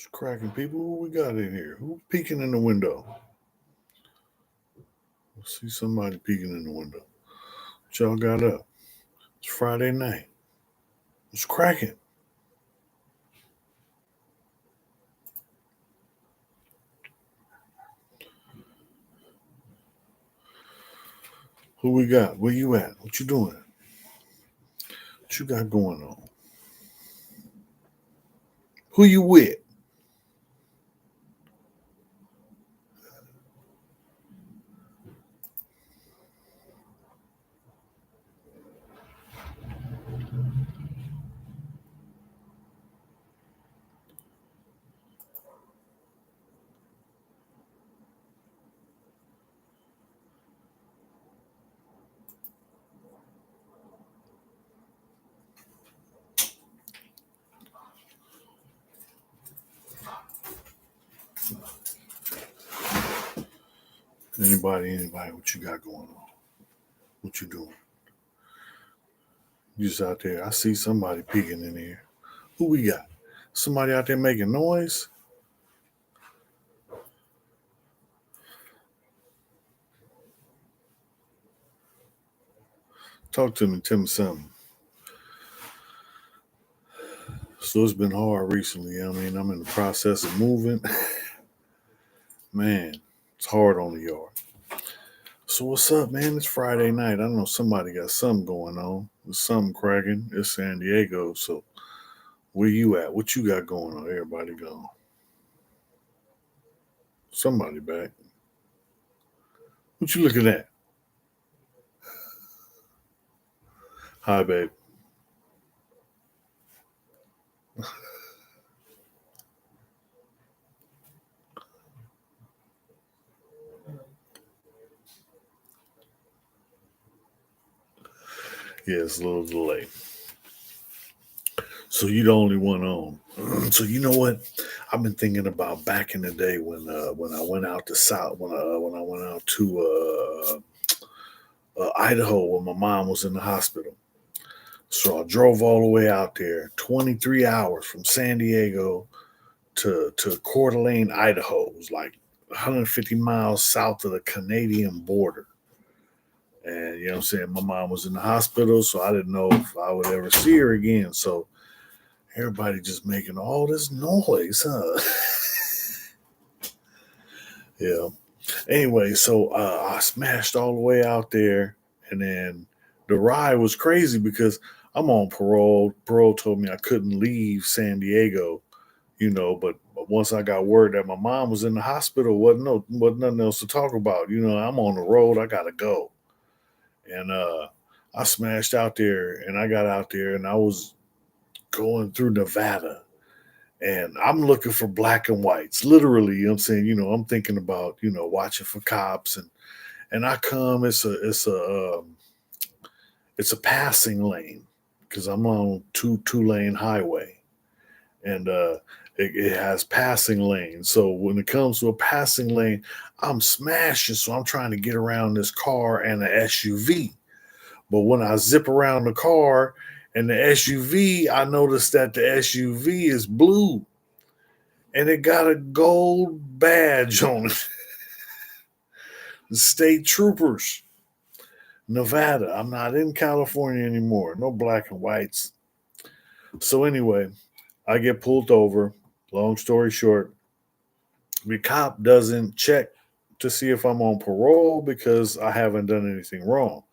What's cracking, people? Who we got in here? Who peeking in the window? I see somebody peeking in the window. What y'all got up? It's Friday night. What's cracking? Who we got? Where you at? What you doing? What you got going on? Who you with? Anybody? What you got going on? What you doing? You just out there. I see somebody peeking in here. Who we got? Somebody out there making noise? Talk to me. Tell me something. So it's been hard recently. I mean, I'm in the process of moving. Man, it's hard on the yard. So what's up, man? It's Friday night. I know somebody got something going on. There's something cracking. It's San Diego. So where you at? What you got going on? Everybody gone. Somebody back. What you looking at? Hi, babe. Yeah, it's a little delay. So you the only one on. So you know what? I've been thinking about back in the day when I went out to South when I went out to Idaho when my mom was in the hospital. So I drove all the way out there, 23 hours from San Diego to Coeur d'Alene, Idaho. It was like 150 miles south of the Canadian border. And you know what I'm saying? My mom was in the hospital, so I didn't know if I would ever see her again. So everybody just making all this noise, huh? Yeah. Anyway, so I smashed all the way out there, and then the ride was crazy because I'm on parole. Parole told me I couldn't leave San Diego, but once I got word that my mom was in the hospital, wasn't nothing else to talk about. I'm on the road. I gotta go, and I smashed out there, and I got out there, and I was going through Nevada, and I'm looking for black and whites. Literally, I'm saying, I'm thinking about, watching for cops, and I come, it's a passing lane because I'm on two lane highway, and it has passing lanes. So when it comes to a passing lane, I'm smashing. So I'm trying to get around this car and an SUV. But when I zip around the car and the SUV, I noticed that the SUV is blue and it got a gold badge on it. The state troopers, Nevada. I'm not in California anymore. No black and whites. So anyway, I get pulled over. Long story short, the cop doesn't check to see if I'm on parole because I haven't done anything wrong.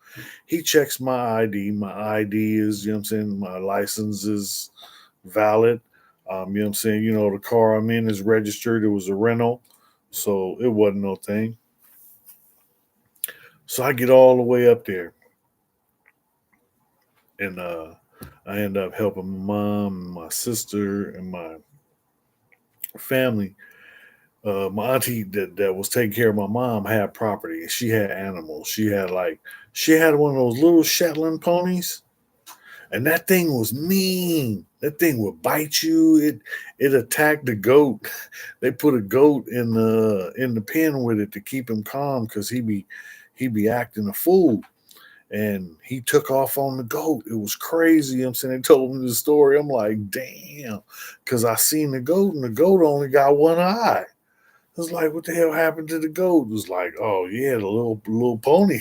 He checks my ID. My ID is, what I'm saying, my license is valid. What I'm saying, the car I'm in is registered. It was a rental. So it wasn't no thing. So I get all the way up there, and I end up helping my mom, my sister, and my family. My auntie that was taking care of my mom had property. She had animals. She had one of those little Shetland ponies, and that thing was mean. That thing would bite you. It attacked the goat. They put a goat in the pen with it to keep him calm because he be acting a fool. and he took off on the goat. It was crazy. I'm saying, they told me the story. I'm like, damn, because I seen the goat and the goat only got one eye. I was like, what the hell happened to the goat? It was like, oh yeah, the little pony.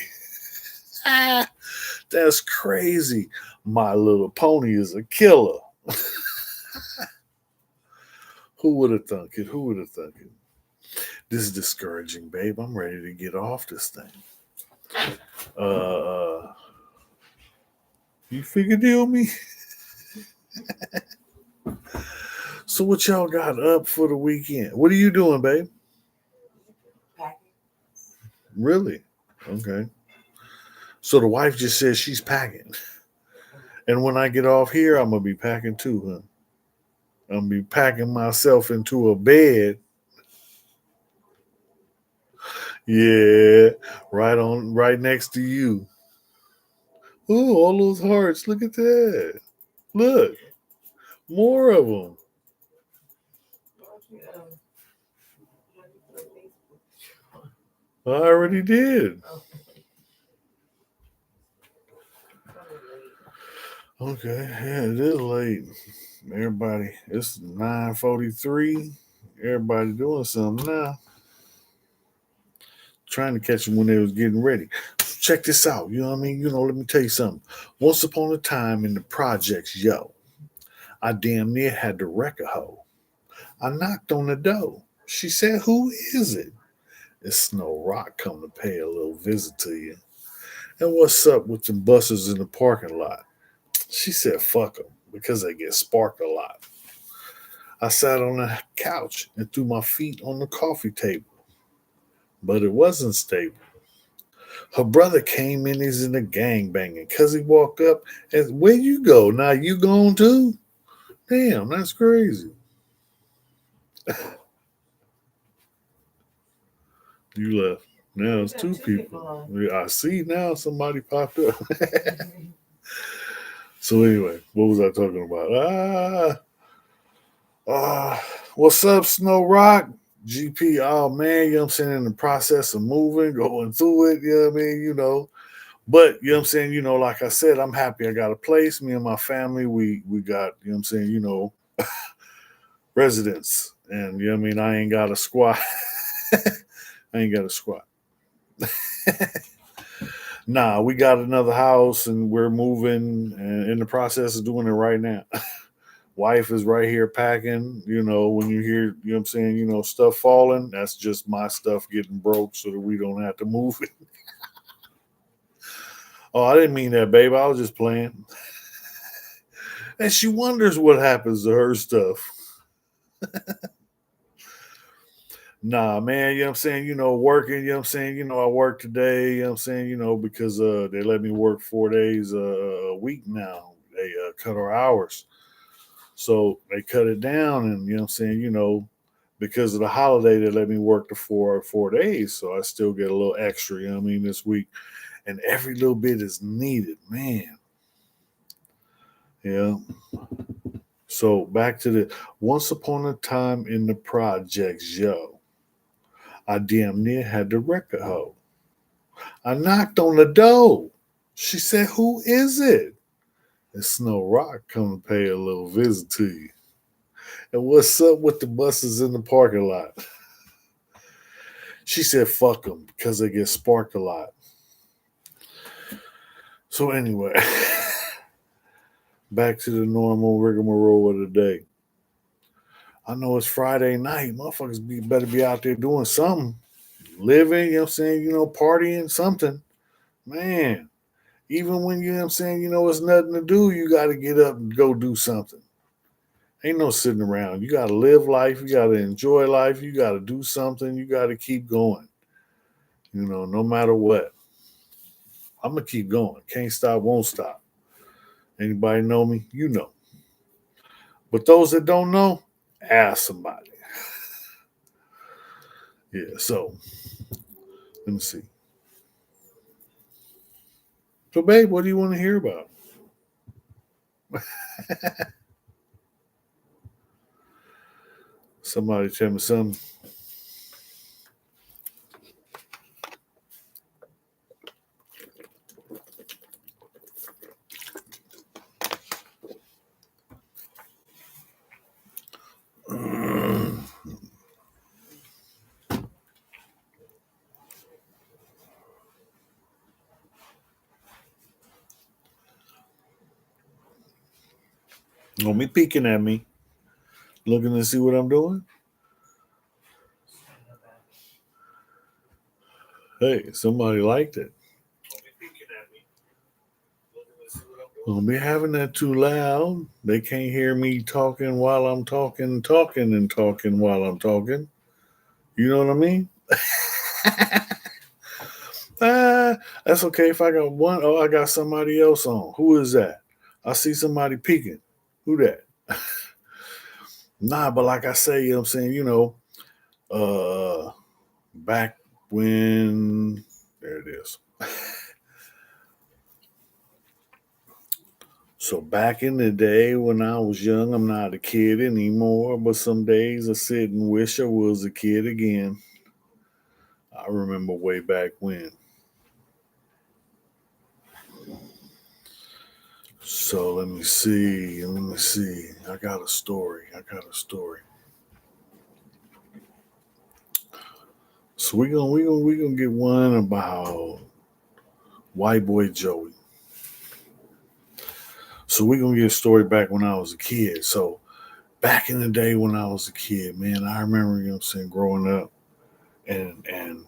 Ah, that's crazy. My Little Pony is a killer. Who would have thunk it? Who would have thunk it? This is discouraging, babe. I'm ready to get off this thing. You figure deal me? So what y'all got up for the weekend? What are you doing, babe? Packing. Really? Okay. So the wife just says she's packing. And when I get off here, I'm gonna be packing too, huh? I'm gonna be packing myself into a bed. Yeah, right next to you. Oh, all those hearts. Look at that. Look, more of them. Why don't you, have you put Facebook? I already did. Oh, probably late. Okay, yeah, it is late. Everybody, it's 9:43. Everybody doing something now. Trying to catch them when they was getting ready. So check this out. You know what I mean? Let me tell you something. Once upon a time in the projects, yo, I damn near had to wreck a hoe. I knocked on the door. She said, "Who is it?" It's Snow Rock come to pay a little visit to you. And what's up with the buses in the parking lot? She said, "Fuck them," because they get sparked a lot. I sat on the couch and threw my feet on the coffee table, but it wasn't stable. Her brother came in, he's in the gang banging, cause he walked up and, "Where you go? Now you gone too?" Damn, that's crazy. You left. Now You it's got two two people people. on. Yeah, I see now somebody popped up. So anyway, what was I talking about? What's up, Snow Rock? GP, oh man, you know what I'm saying, in the process of moving, going through it, you know what I mean, But you know what I'm saying, like I said, I'm happy I got a place. Me and my family, we got, you know what I'm saying, residents. And you know what I mean, I ain't got a squat. I ain't got a squat. Nah, we got another house and we're moving and in the process of doing it right now. Wife is right here packing. When you hear, you know what I'm saying, stuff falling, that's just my stuff getting broke so that we don't have to move it. Oh, I didn't mean that, babe. I was just playing. And she wonders what happens to her stuff. Nah, man, you know what I'm saying? Working, you know what I'm saying? I work today, you know what I'm saying? Because they let me work 4 days a week now. They cut our hours. So they cut it down and you know what I'm saying, because of the holiday they let me work the 4 days. So I still get a little extra, you know what I mean, this week. And every little bit is needed, man. Yeah. So back to the once upon a time in the projects, yo. I damn near had to wreck a hoe. I knocked on the door. She said, "Who is it?" It's Snow Rock come to pay a little visit to you. And what's up with the buses in the parking lot? She said, "Fuck them because they get sparked a lot." So anyway, back to the normal rigmarole of the day. I know it's Friday night. Motherfuckers better be out there doing something. Living, you know what I'm saying, partying, something. Man, even when, you know what I'm saying, it's nothing to do, you got to get up and go do something. Ain't no sitting around. You got to live life. You got to enjoy life. You got to do something. You got to keep going, no matter what. I'm going to keep going. Can't stop, won't stop. Anybody know me? You know. But those that don't know, ask somebody. Yeah, so let me see. So, babe, what do you want to hear about? Somebody tell me something. Don't be peeking at me, looking to see what I'm doing. Hey, somebody liked it. Don't be having that too loud. They can't hear me talking while I'm talking, talking, and talking while I'm talking. You know what I mean? Ah, that's okay if I got one. Oh, I got somebody else on. Who is that? I see somebody peeking. Who that? Nah, but like I say, you know what I'm saying, back when there it is. So back in the day when I was young, I'm not a kid anymore, but some days I sit and wish I was a kid again. I remember way back when. So let me see. Let me see. I got a story. I got a story. So we gonna get one about White Boy Joey. So we gonna get a story back when I was a kid. So back in the day when I was a kid, man, I remember, you know what I'm saying, growing up and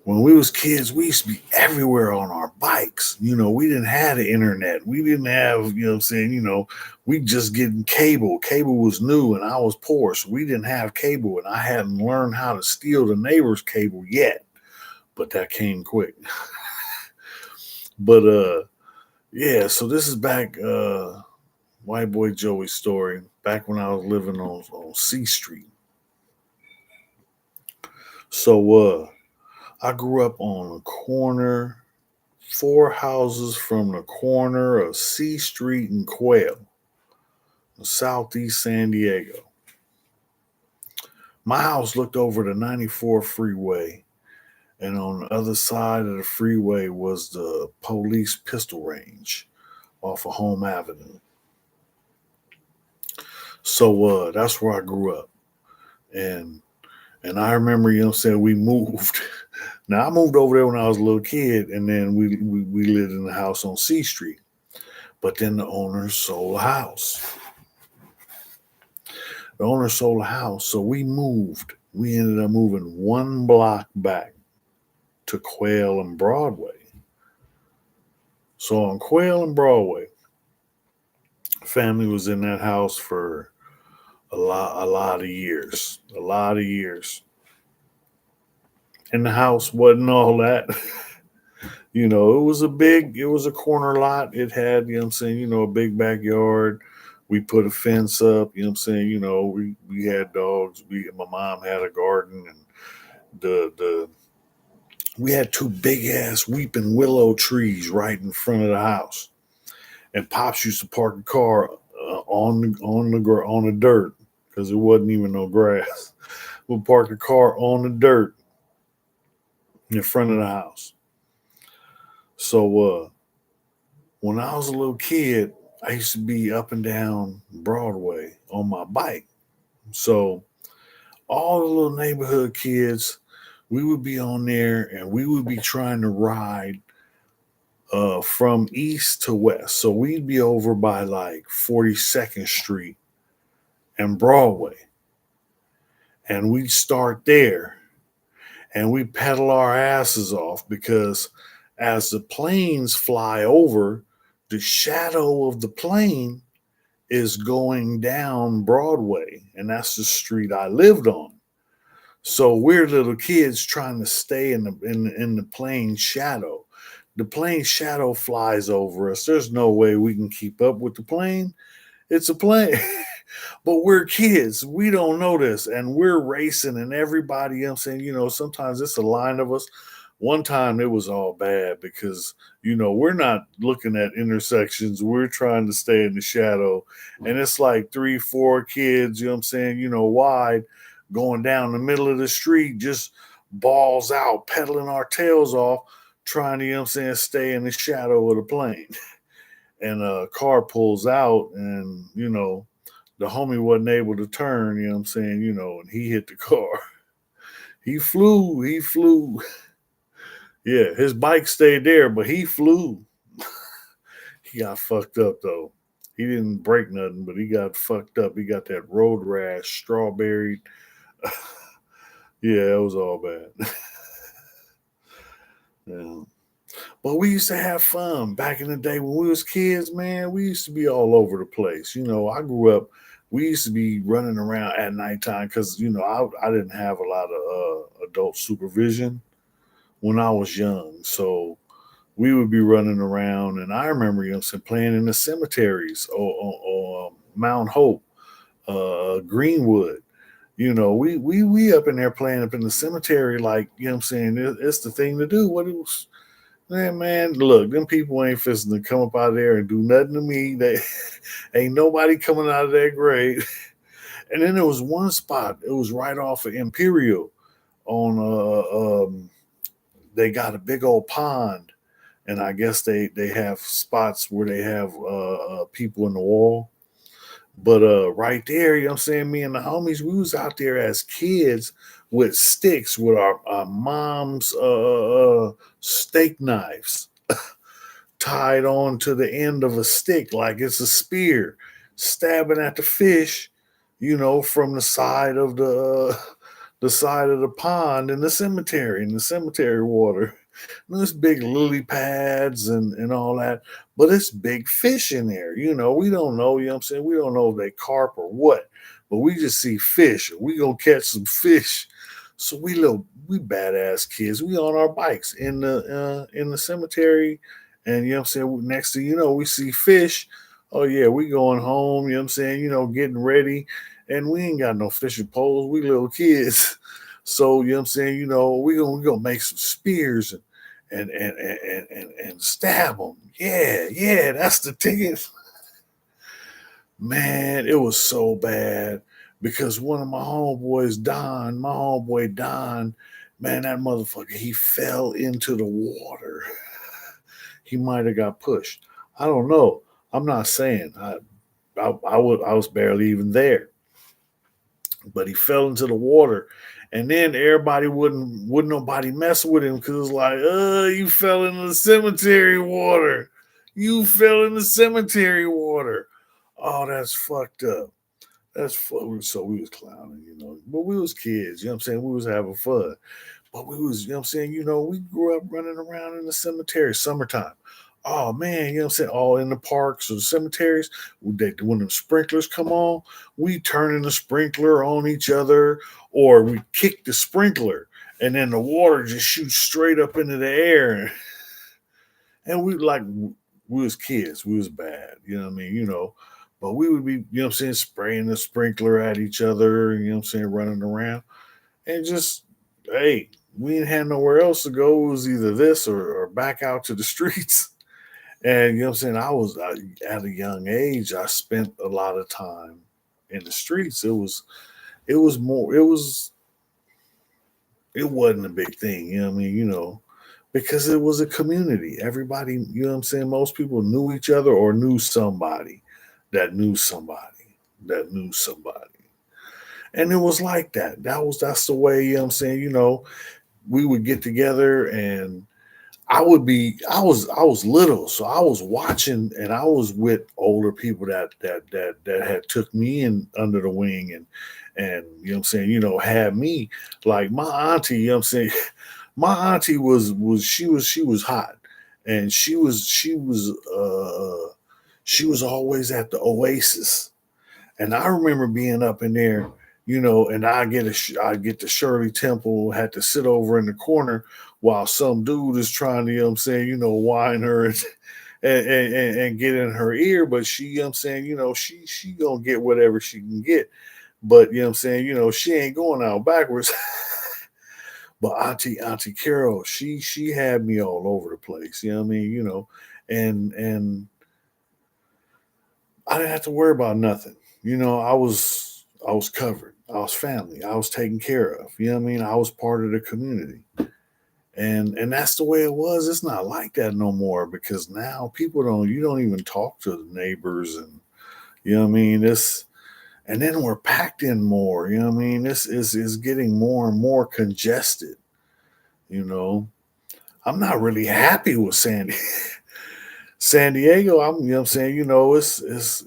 when we was kids, we used to be everywhere on our bikes. We didn't have the internet. We didn't have, what I'm saying, we just getting cable. Cable was new and I was poor, so we didn't have cable and I hadn't learned how to steal the neighbor's cable yet. But that came quick. But yeah, so this is back White Boy Joey's story, back when I was living on C Street. So I grew up on a corner, four houses from the corner of C Street and Quail, southeast San Diego. My house looked over the 94 freeway, and on the other side of the freeway was the police pistol range off of Home Avenue. So that's where I grew up. And I remember, you know what I'm saying, we moved. Now I moved over there when I was a little kid, and then we lived in the house on C Street. But then the owner sold a house. The owner sold a house, so we moved. We ended up moving one block back to Quail and Broadway. So on Quail and Broadway, family was in that house for a lot of years, a lot of years. And the house wasn't all that. It was a corner lot. It had, you know what I'm saying, a big backyard. We put a fence up, you know what I'm saying, we had dogs. My mom had a garden, and the we had two big ass weeping willow trees right in front of the house. And Pops used to park a car on the dirt because it wasn't even no grass. We'll park the car on the dirt in front of the house. So when I was a little kid, I used to be up and down Broadway on my bike. So all the little neighborhood kids, we would be on there and we would be trying to ride from east to west. So we'd be over by like 42nd Street and Broadway. And we'd start there and we pedal our asses off because as the planes fly over, the shadow of the plane is going down Broadway, and that's the street I lived on. So we're little kids trying to stay in the plane shadow. The plane shadow flies over us. There's no way we can keep up with the plane. It's a plane. But we're kids. We don't know this. And we're racing, and everybody else saying, sometimes it's a line of us. One time it was all bad because, we're not looking at intersections. We're trying to stay in the shadow. And it's like three, four kids, you know what I'm saying, wide, going down the middle of the street, just balls out, pedaling our tails off, trying to, stay in the shadow of the plane. And a car pulls out, and, the homie wasn't able to turn, and he hit the car. He flew. Yeah, his bike stayed there, but he flew. He got fucked up though. He didn't break nothing, but he got fucked up. He got that road rash, strawberry. Yeah, it was all bad. Yeah. But we used to have fun back in the day when we was kids, man. We used to be all over the place. I grew up. We used to be running around at nighttime because I didn't have a lot of adult supervision when I was young, so we would be running around. And I remember, playing in the cemeteries or Mount Hope, Greenwood. We up in there playing up in the cemetery, like it's the thing to do. What it was, man, look, them people ain't fisting to come up out of there and do nothing to me. They ain't nobody coming out of that grave. And then there was one spot. It was right off of Imperial on they got a big old pond, and I guess they have spots where they have people in the wall. But right there, me and the homies, we was out there as kids with sticks with our mom's steak knives tied on to the end of a stick like it's a spear, stabbing at the fish, from the side of the pond in the cemetery water. And there's big lily pads and all that, but it's big fish in there. We don't know, we don't know if they carp or what, but we just see fish. We gonna catch some fish. So we badass kids. We on our bikes in the cemetery, and next thing we see fish. Oh yeah, we going home, getting ready. And we ain't got no fishing poles. We little kids. So we gonna make some spears and stab them. Yeah, yeah, that's the ticket. Man, it was so bad because one of my homeboy Don, man, that motherfucker, he fell into the water. He might have got pushed. I don't know. I'm not saying I was barely even there, but he fell into the water. And then everybody wouldn't nobody mess with him because it's like, you fell in the cemetery water. You fell in the cemetery water. Oh, that's fucked up. So we was clowning, But we was kids, We was having fun. But we was, we grew up running around in the cemetery, summertime. Oh man, all in the parks or the cemeteries. When the sprinklers come on, we turning the sprinkler on each other, or we kick the sprinkler, and then the water just shoots straight up into the air. And we was kids, we was bad, But we would be, spraying the sprinkler at each other, running around. And just, hey, we didn't have nowhere else to go. It was either this or back out to the streets. And at a young age, I spent a lot of time in the streets. It was more, it wasn't a big thing, because it was a community. Everybody, most people knew each other or knew somebody that knew somebody that knew somebody. And it was like that. That's the way, we would get together. And I was little, so I was watching, and I was with older people that had took me in under the wing, and had me. Like my auntie, my auntie was hot, and she was always at the Oasis. And I remember being up in there, and I get to Shirley Temple, had to sit over in the corner while some dude is trying to, whine her and get in her ear. But she, she gonna get whatever she can get. But she ain't going out backwards. But Auntie Carol, she had me all over the place. And I didn't have to worry about nothing. I was covered. I was family. I was taken care of. I was part of the community. And that's the way it was. It's not like that no more because now you don't even talk to the neighbors, and This, and then we're packed in more, This is getting more and more congested, you know. I'm not really happy with Sandy. San Diego, you know what I'm saying,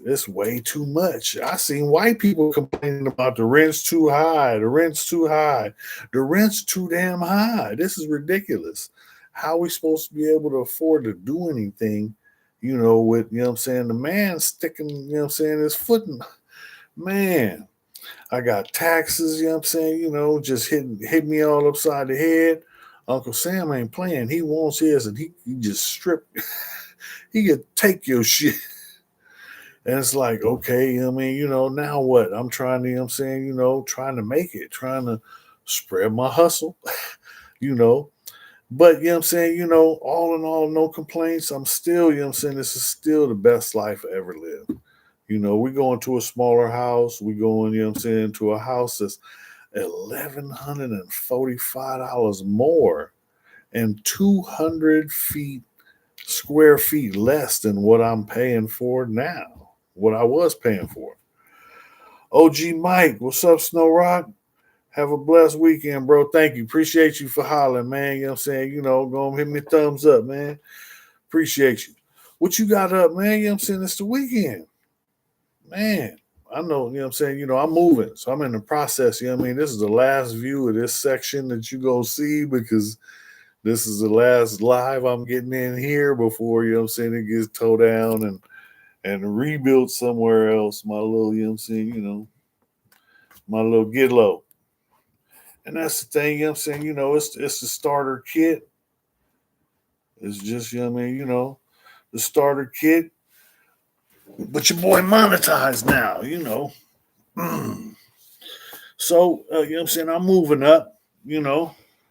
it's way too much. I seen white people complaining about the rent's too high, the rent's too high, the rent's too damn high. This is ridiculous. How are we supposed to be able to afford to do anything, with, you know what I'm saying, the man sticking, his foot in, man. I got taxes, you know what I'm saying, just hit me all upside the head. Uncle Sam ain't playing. He wants his and he just strip. He could take your shit. And it's like, okay, now what? I'm trying to, trying to make it, trying to spread my hustle, you know. But, all in all, no complaints. I'm still, this is still the best life I ever lived. We go into a smaller house. We go in, into a house that's $1,145 more and 200 square feet less than what I'm paying for now, what I was paying for. OG Mike, what's up, Snow Rock? Have a blessed weekend, bro. Thank you. Appreciate you for hollering, man. You know what I'm saying? Go hit me a thumbs up, man. Appreciate you. What you got up, man? You know what I'm saying? It's the weekend. Man, I know, I'm saying, I'm moving. So I'm in the process, This is the last view of this section that you go see because this is the last live I'm getting in here before, it gets towed down and rebuilt somewhere else. My little, my little get low. And that's the thing, it's the starter kit. It's just, the starter kit. But your boy monetized now, So, I'm moving up,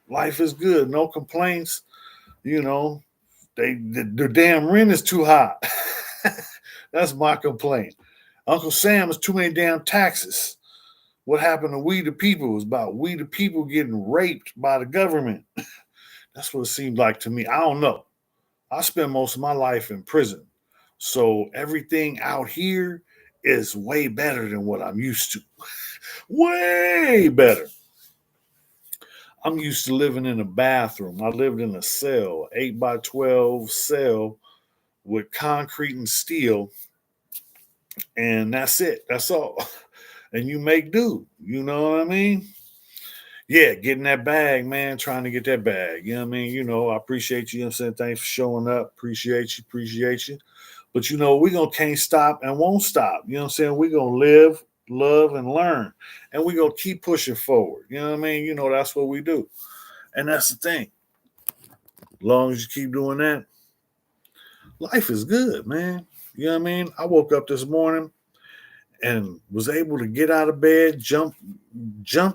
life is good, no complaints, the damn rent is too high. That's my complaint. Uncle Sam is too many damn taxes. What happened to we the people is about we the people getting raped by the government. That's what it seemed like to me. I don't know. I spent most of my life in prison. So everything out here is way better than what I'm used to. Way better. I'm used to living in a bathroom. I lived in a cell, 8 by 12 cell with concrete and steel. And that's it. That's all. And you make do. You know what I mean? Yeah, getting that bag, man, trying to get that bag. You know what I mean? I appreciate you. I'm saying thanks for showing up. Appreciate you. But we can't stop and won't stop. You know what I'm saying? We're gonna live, love, and learn. And we're gonna keep pushing forward. You know what I mean? That's what we do. And that's the thing. As long as you keep doing that, life is good, man. You know what I mean? I woke up this morning and was able to get out of bed, jump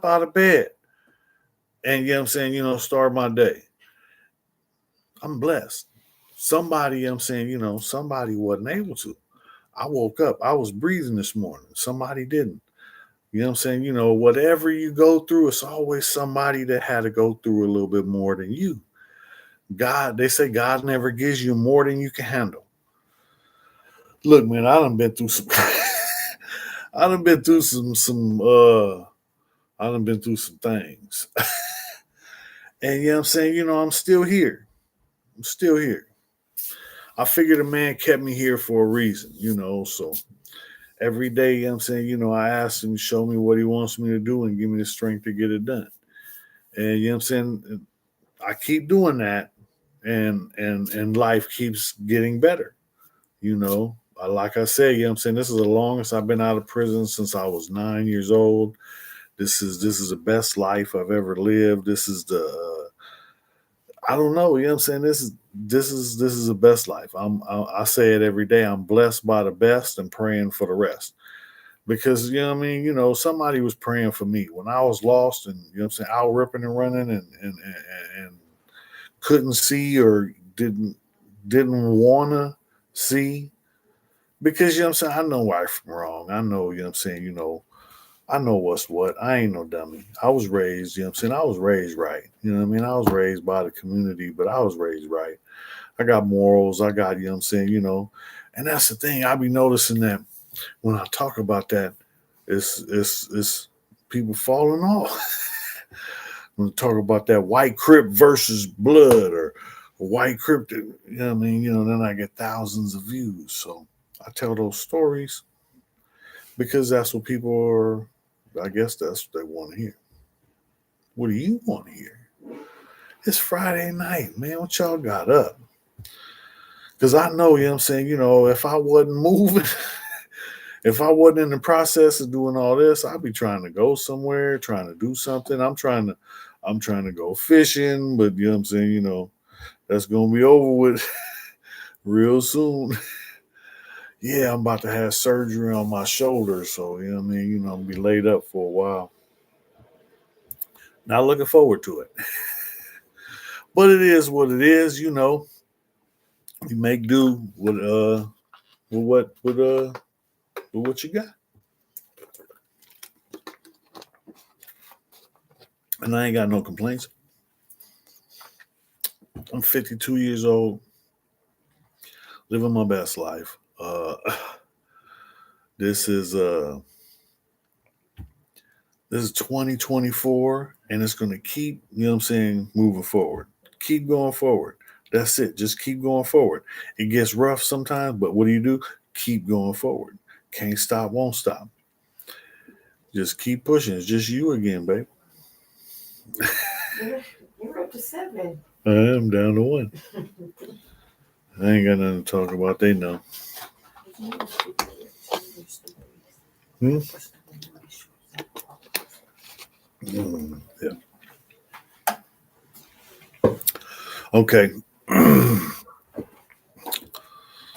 out of bed. And start my day. I'm blessed. Somebody, somebody wasn't able to. I woke up. I was breathing this morning. Somebody didn't. You know what I'm saying? Whatever you go through, it's always somebody that had to go through a little bit more than you. They say God never gives you more than you can handle. Look, man, I done been through some I done been through some things. And I'm saying, I'm still here. I'm still here. I figured a man kept me here for a reason, so every day, I'm saying, I ask him to show me what he wants me to do and give me the strength to get it done. And I'm saying, I keep doing that and life keeps getting better. Like I said, I'm saying, this is the longest I've been out of prison since I was 9 years old. This is the best life I've ever lived. This is I don't know, I'm saying, this is the best life. I say it every day. I'm blessed by the best and praying for the rest. Because somebody was praying for me when I was lost and out ripping and running and couldn't see or didn't wanna see. Because I know right from wrong. I know, I know what's what. I ain't no dummy. I was raised, I was raised right. I was raised by the community, but I was raised right. I got morals. I got, and that's the thing. I be noticing that when I talk about that, it's people falling off. When I talk about that white Crip versus blood or white cryptid, you know what I mean? Then I get thousands of views. So I tell those stories because that's what people are, I guess that's what they want to hear. What do you want to hear? It's Friday night, man. What y'all got up? Because I know, you know what I'm saying, if I wasn't moving, if I wasn't in the process of doing all this, I'd be trying to go somewhere, trying to do something. I'm trying to go fishing, but you know what I'm saying, that's gonna be over with real soon. Yeah, I'm about to have surgery on my shoulder, so you know what I mean, I'm gonna be laid up for a while. Not looking forward to it. But it is what it is, You make do with what you got. And I ain't got no complaints. I'm 52 years old, living my best life. This is 2024, and it's gonna keep, moving forward. Keep going forward. That's it. Just keep going forward. It gets rough sometimes, but what do? Keep going forward. Can't stop, won't stop. Just keep pushing. It's just you again, babe. You're up to 7. I am down to 1. I ain't got nothing to talk about. They know. Yeah. Okay.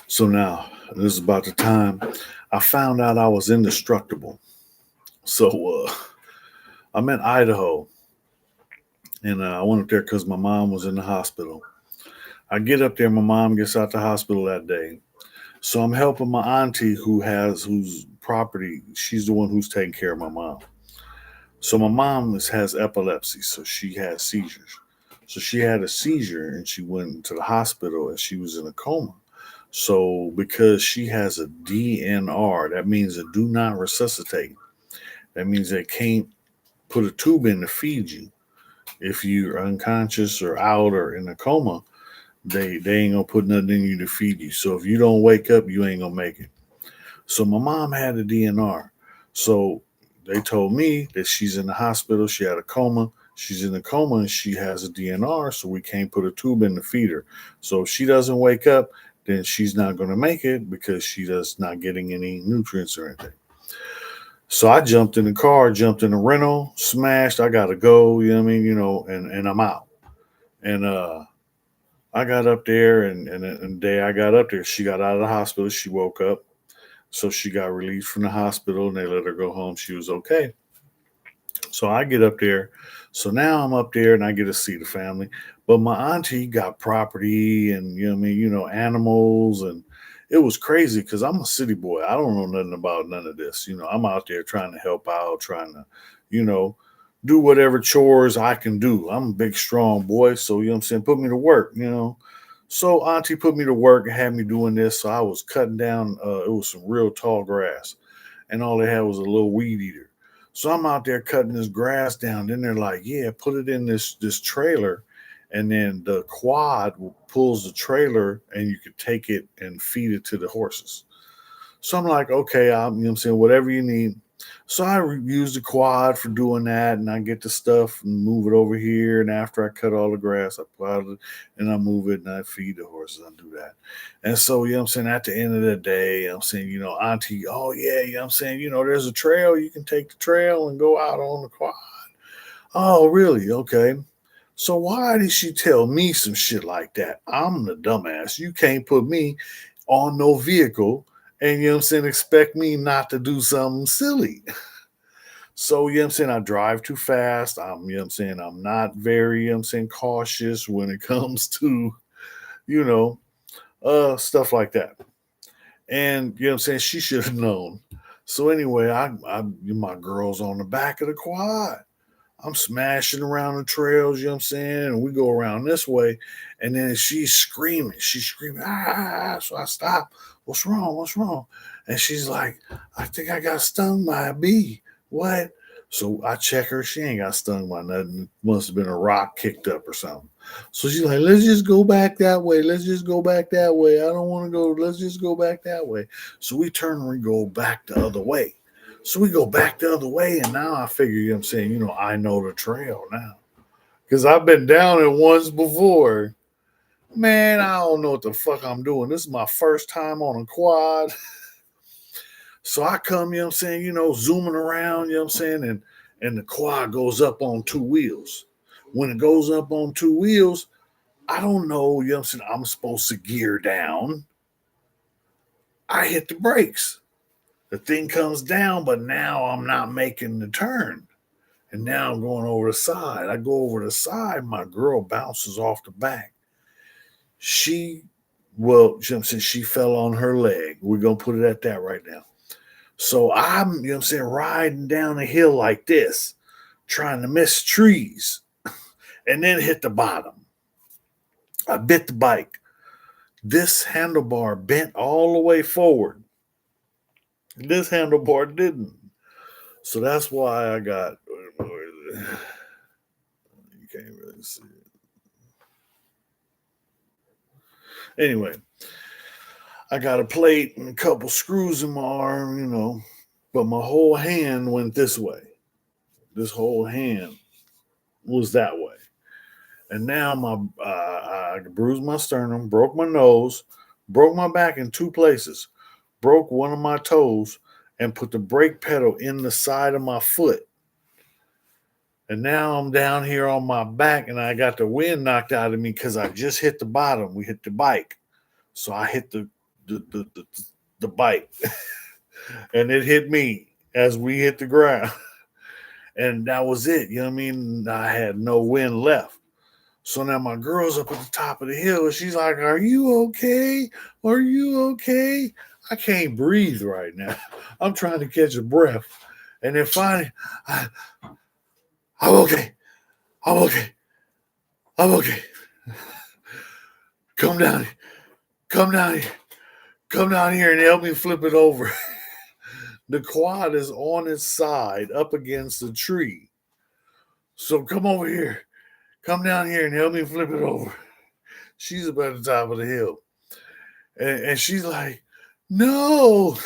So now, this is about the time I found out I was indestructible. So I'm in Idaho, and I went up there because my mom was in the hospital. I get up there, my mom gets out the hospital that day. So I'm helping my auntie whose property, she's the one who's taking care of my mom. So my mom has epilepsy, so she has seizures. So she had a seizure and she went to the hospital and she was in a coma. So because she has a DNR, that means a do not resuscitate. That means they can't put a tube in to feed you. If you're unconscious or out or in a coma, they ain't gonna put nothing in you to feed you. So if you don't wake up, you ain't gonna make it. So my mom had a DNR. So they told me that she's in the hospital. She had a coma. She's in a coma and she has a DNR. So we can't put a tube in to feed her. So if she doesn't wake up, then she's not going to make it because she does not getting any nutrients or anything. So I jumped in the car, jumped in the rental, smashed. I got to go, you know what I mean? And I'm out. And I got up there and the day I got up there, she got out of the hospital. She woke up. So she got released from the hospital and they let her go home. She was okay. So I get up there. So now I'm up there and I get to see the family. But my auntie got property and, animals. And it was crazy because I'm a city boy. I don't know nothing about none of this. I'm out there trying to help out, trying to, do whatever chores I can do. I'm a big, strong boy. So, put me to work, So auntie put me to work and had me doing this. So I was cutting down, it was some real tall grass. And all they had was a little weed eater. So I'm out there cutting this grass down. Then they're like, yeah, put it in this trailer. And then the quad pulls the trailer and you could take it and feed it to the horses. So I'm like, okay, whatever you need. So I use the quad for doing that, and I get the stuff and move it over here. And after I cut all the grass, I plow it and I move it and I feed the horses. I do that. And so, at the end of the day, auntie, oh yeah, there's a trail. You can take the trail and go out on the quad. Oh, really? Okay. So why did she tell me some shit like that? I'm the dumbass. You can't put me on no vehicle and expect me not to do something silly. So, I drive too fast. I'm not very, cautious when it comes to, stuff like that. And, she should have known. So anyway, my girl's on the back of the quad. I'm smashing around the trails, and we go around this way. And then she's screaming. Ah. So I stop. What's wrong? And she's like, I think I got stung by a bee. What? So I check her. She ain't got stung by nothing. Must have been a rock kicked up or something. So she's like, let's just go back that way. Let's just go back that way. I don't want to go. Let's just go back that way. So we turn and we go back the other way. So we go back the other way. And now I figure, you know what I'm saying, I know the trail now. Because I've been down it once before. Man, I don't know what the fuck I'm doing. This is my first time on a quad. So I come, you know what I'm saying, zooming around, you know what I'm saying, and the quad goes up on two wheels. When it goes up on two wheels, I don't know, you know what I'm saying, I'm supposed to gear down. I hit the brakes. The thing comes down, but now I'm not making the turn. And now I'm going over the side. I go over the side, my girl bounces off the back. She fell on her leg. We're going to put it at that right now. So I'm, you know what I'm saying, riding down a hill like this, trying to miss trees, and then hit the bottom. I bit the bike. This handlebar bent all the way forward. This handlebar didn't. So that's why I got, you can't really see it. Anyway, I got a plate and a couple screws in my arm, but my whole hand went this way. This whole hand was that way. And now I bruised my sternum, broke my nose, broke my back in two places, broke one of my toes, and put the brake pedal in the side of my foot. And now I'm down here on my back, and I got the wind knocked out of me because I just hit the bottom. We hit the bike, so I hit the bike, and it hit me as we hit the ground, and that was it. You know what I mean? I had no wind left. So now my girl's up at the top of the hill, and she's like, "Are you okay? Are you okay?" I can't breathe right now. I'm trying to catch a breath, and then finally, I'm okay. I'm okay. I'm okay. Come down here. Come down here. Come down here and help me flip it over. The quad is on its side up against the tree. So come over here. Come down here and help me flip it over. She's up at the top of the hill. And she's like, no.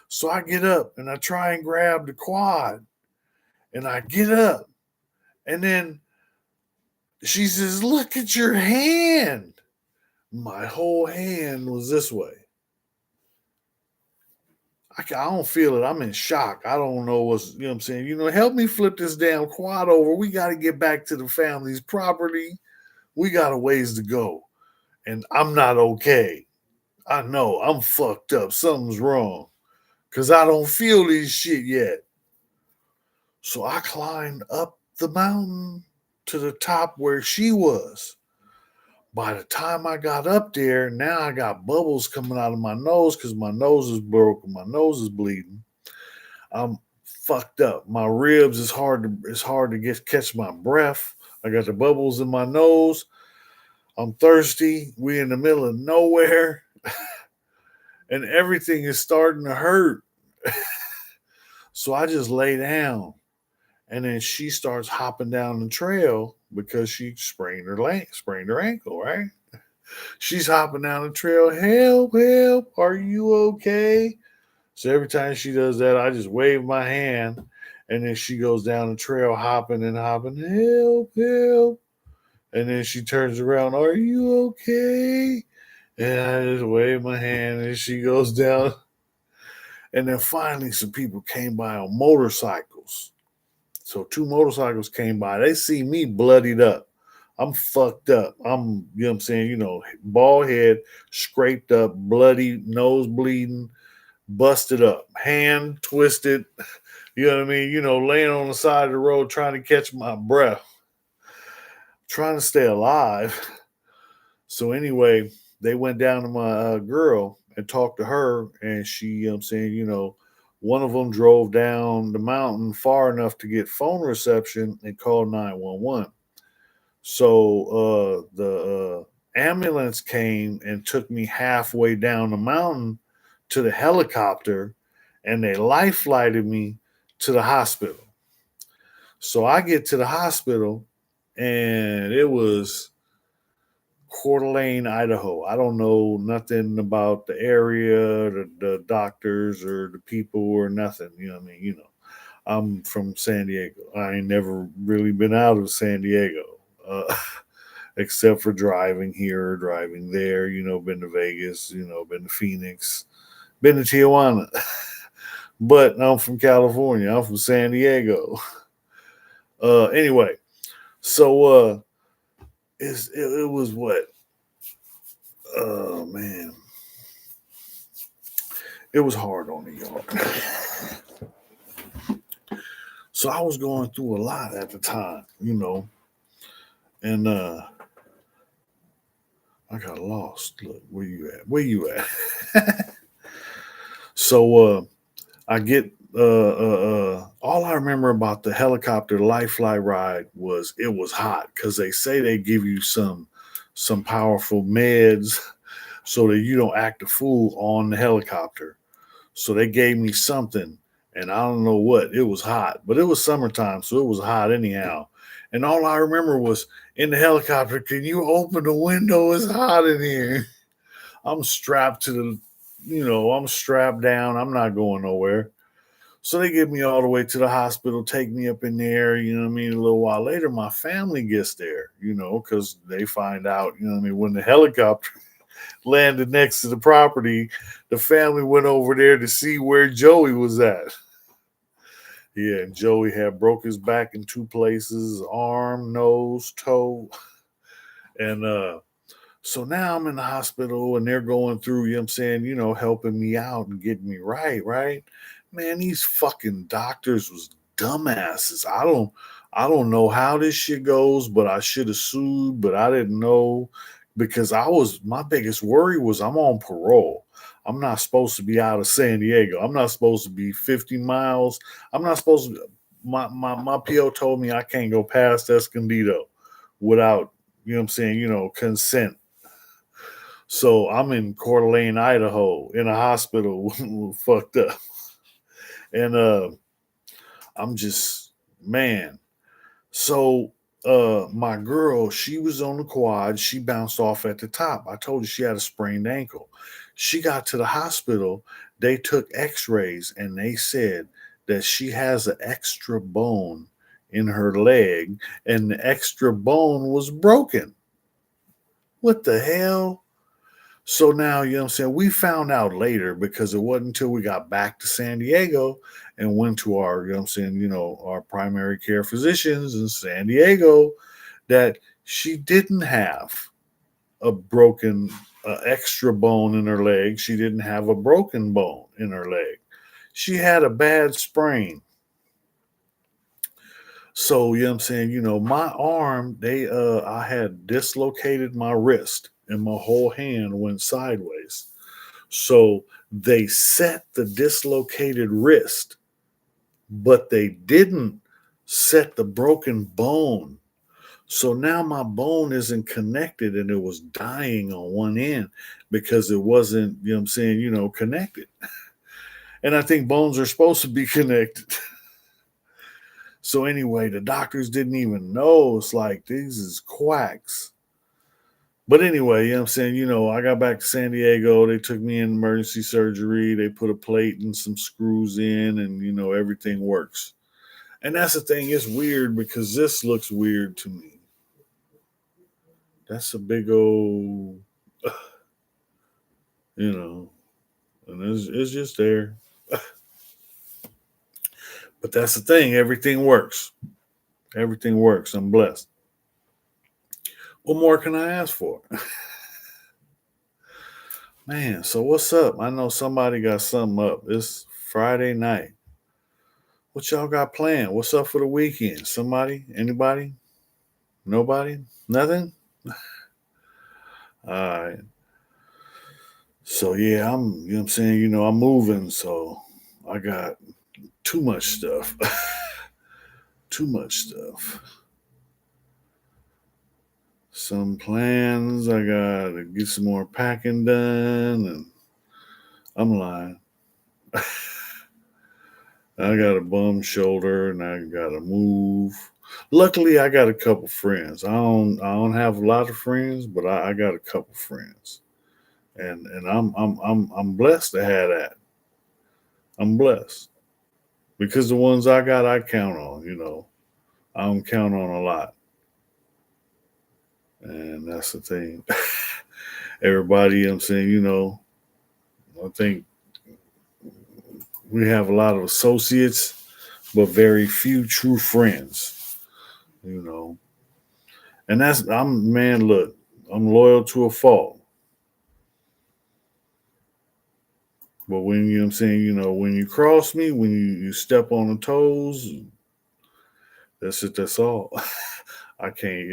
So I get up and I try and grab the quad. And I get up. And then she says, look at your hand. My whole hand was this way. I don't feel it. I'm in shock. I don't know what's, you know what I'm saying? Help me flip this damn quad over. We got to get back to the family's property. We got a ways to go. And I'm not okay. I know I'm fucked up. Something's wrong. Because I don't feel this shit yet. So I climbed up the mountain to the top where she was. By the time I got up there, now I got bubbles coming out of my nose because my nose is broken. My nose is bleeding. I'm fucked up. My ribs is hard to catch my breath. I got the bubbles in my nose. I'm thirsty. We in the middle of nowhere. And everything is starting to hurt. So I just lay down. And then she starts hopping down the trail because she sprained her ankle, right? She's hopping down the trail. Help, help. Are you okay? So every time she does that, I just wave my hand. And then she goes down the trail hopping and hopping. Help, help. And then she turns around. Are you okay? And I just wave my hand and she goes down. And then finally some people came by on motorcycles. So two motorcycles came by. They see me bloodied up. I'm fucked up. I'm, you know what I'm saying, bald head, scraped up, bloody, nose bleeding, busted up, hand twisted, you know what I mean, laying on the side of the road trying to catch my breath, trying to stay alive. So anyway, they went down to my girl and talked to her, and she, you know what I'm saying, one of them drove down the mountain far enough to get phone reception and called 911. So the ambulance came and took me halfway down the mountain to the helicopter, and they life flighted me to the hospital. So I get to the hospital, and it was Coeur d'Alene, Idaho. I don't know nothing about the area, the doctors, or the people, or nothing. You know what I mean? I'm from San Diego. I ain't never really been out of San Diego, except for driving here, driving there. Been to Vegas. Been to Phoenix, been to Tijuana. But I'm from California. I'm from San Diego. Anyway, so it was what? Oh man, it was hard on me, y'all. So I was going through a lot at the time, and I got lost. Look, where you at? Where you at? So I get all I remember about the helicopter life flight ride was it was hot because they say they give you some powerful meds so that you don't act a fool on the helicopter. So they gave me something, and I don't know what. It was hot, but it was summertime, so it was hot anyhow. And all I remember was in the helicopter, can you open the window? It's hot in here. I'm strapped to I'm strapped down. I'm not going nowhere. So they get me all the way to the hospital, take me up in there, A little while later, my family gets there, because they find out, when the helicopter landed next to the property, the family went over there to see where Joey was at. Yeah, and Joey had broke his back in two places, arm, nose, toe. And so now I'm in the hospital and they're going through, I'm saying, helping me out and getting me right? Man, these fucking doctors was dumbasses. I don't know how this shit goes, but I should have sued, but I didn't know because my biggest worry was I'm on parole. I'm not supposed to be out of San Diego. I'm not supposed to be 50 miles. I'm not supposed to my PO told me I can't go past Escondido without, consent. So I'm in Coeur d'Alene, Idaho, in a hospital, fucked up, and I'm just man. So my girl, she was on the quad. She bounced off at the top. I told you she had a sprained ankle. She got to the hospital. They took X-rays and they said that she has an extra bone in her leg, and the extra bone was broken. What the hell? So now, I'm saying? We found out later because it wasn't until we got back to San Diego and went to our, our primary care physicians in San Diego that she didn't have a broken extra bone in her leg. She didn't have a broken bone in her leg. She had a bad sprain. So, my arm, I had dislocated my wrist and my whole hand went sideways. So they set the dislocated wrist, but they didn't set the broken bone. So now my bone isn't connected and it was dying on one end because it wasn't, connected. And I think bones are supposed to be connected. So anyway, the doctors didn't even know. It's like these is quacks. But anyway, I got back to San Diego. They took me in emergency surgery. They put a plate and some screws in, and everything works. And that's the thing. It's weird because this looks weird to me. That's a big old, and it's just there. But that's the thing. Everything works. Everything works. I'm blessed. What more can I ask for? Man, so what's up? I know somebody got something up. It's Friday night. What y'all got planned? What's up for the weekend? Somebody? Anybody? Nobody? Nothing? All right. So yeah, I'm saying, I'm moving, so I got too much stuff. Too much stuff. Some plans. I gotta get some more packing done, and I'm lying. I got a bum shoulder and I gotta move. Luckily I got a couple friends. I don't have a lot of friends, but I got a couple friends. And I'm blessed to have that. I'm blessed. Because the ones I got I count on. I don't count on a lot. And that's the thing. Everybody, I'm saying, I think we have a lot of associates, but very few true friends, you know. And man, look, I'm loyal to a fault. But when I'm saying, when you cross me, when you step on the toes, that's it, that's all. I can't,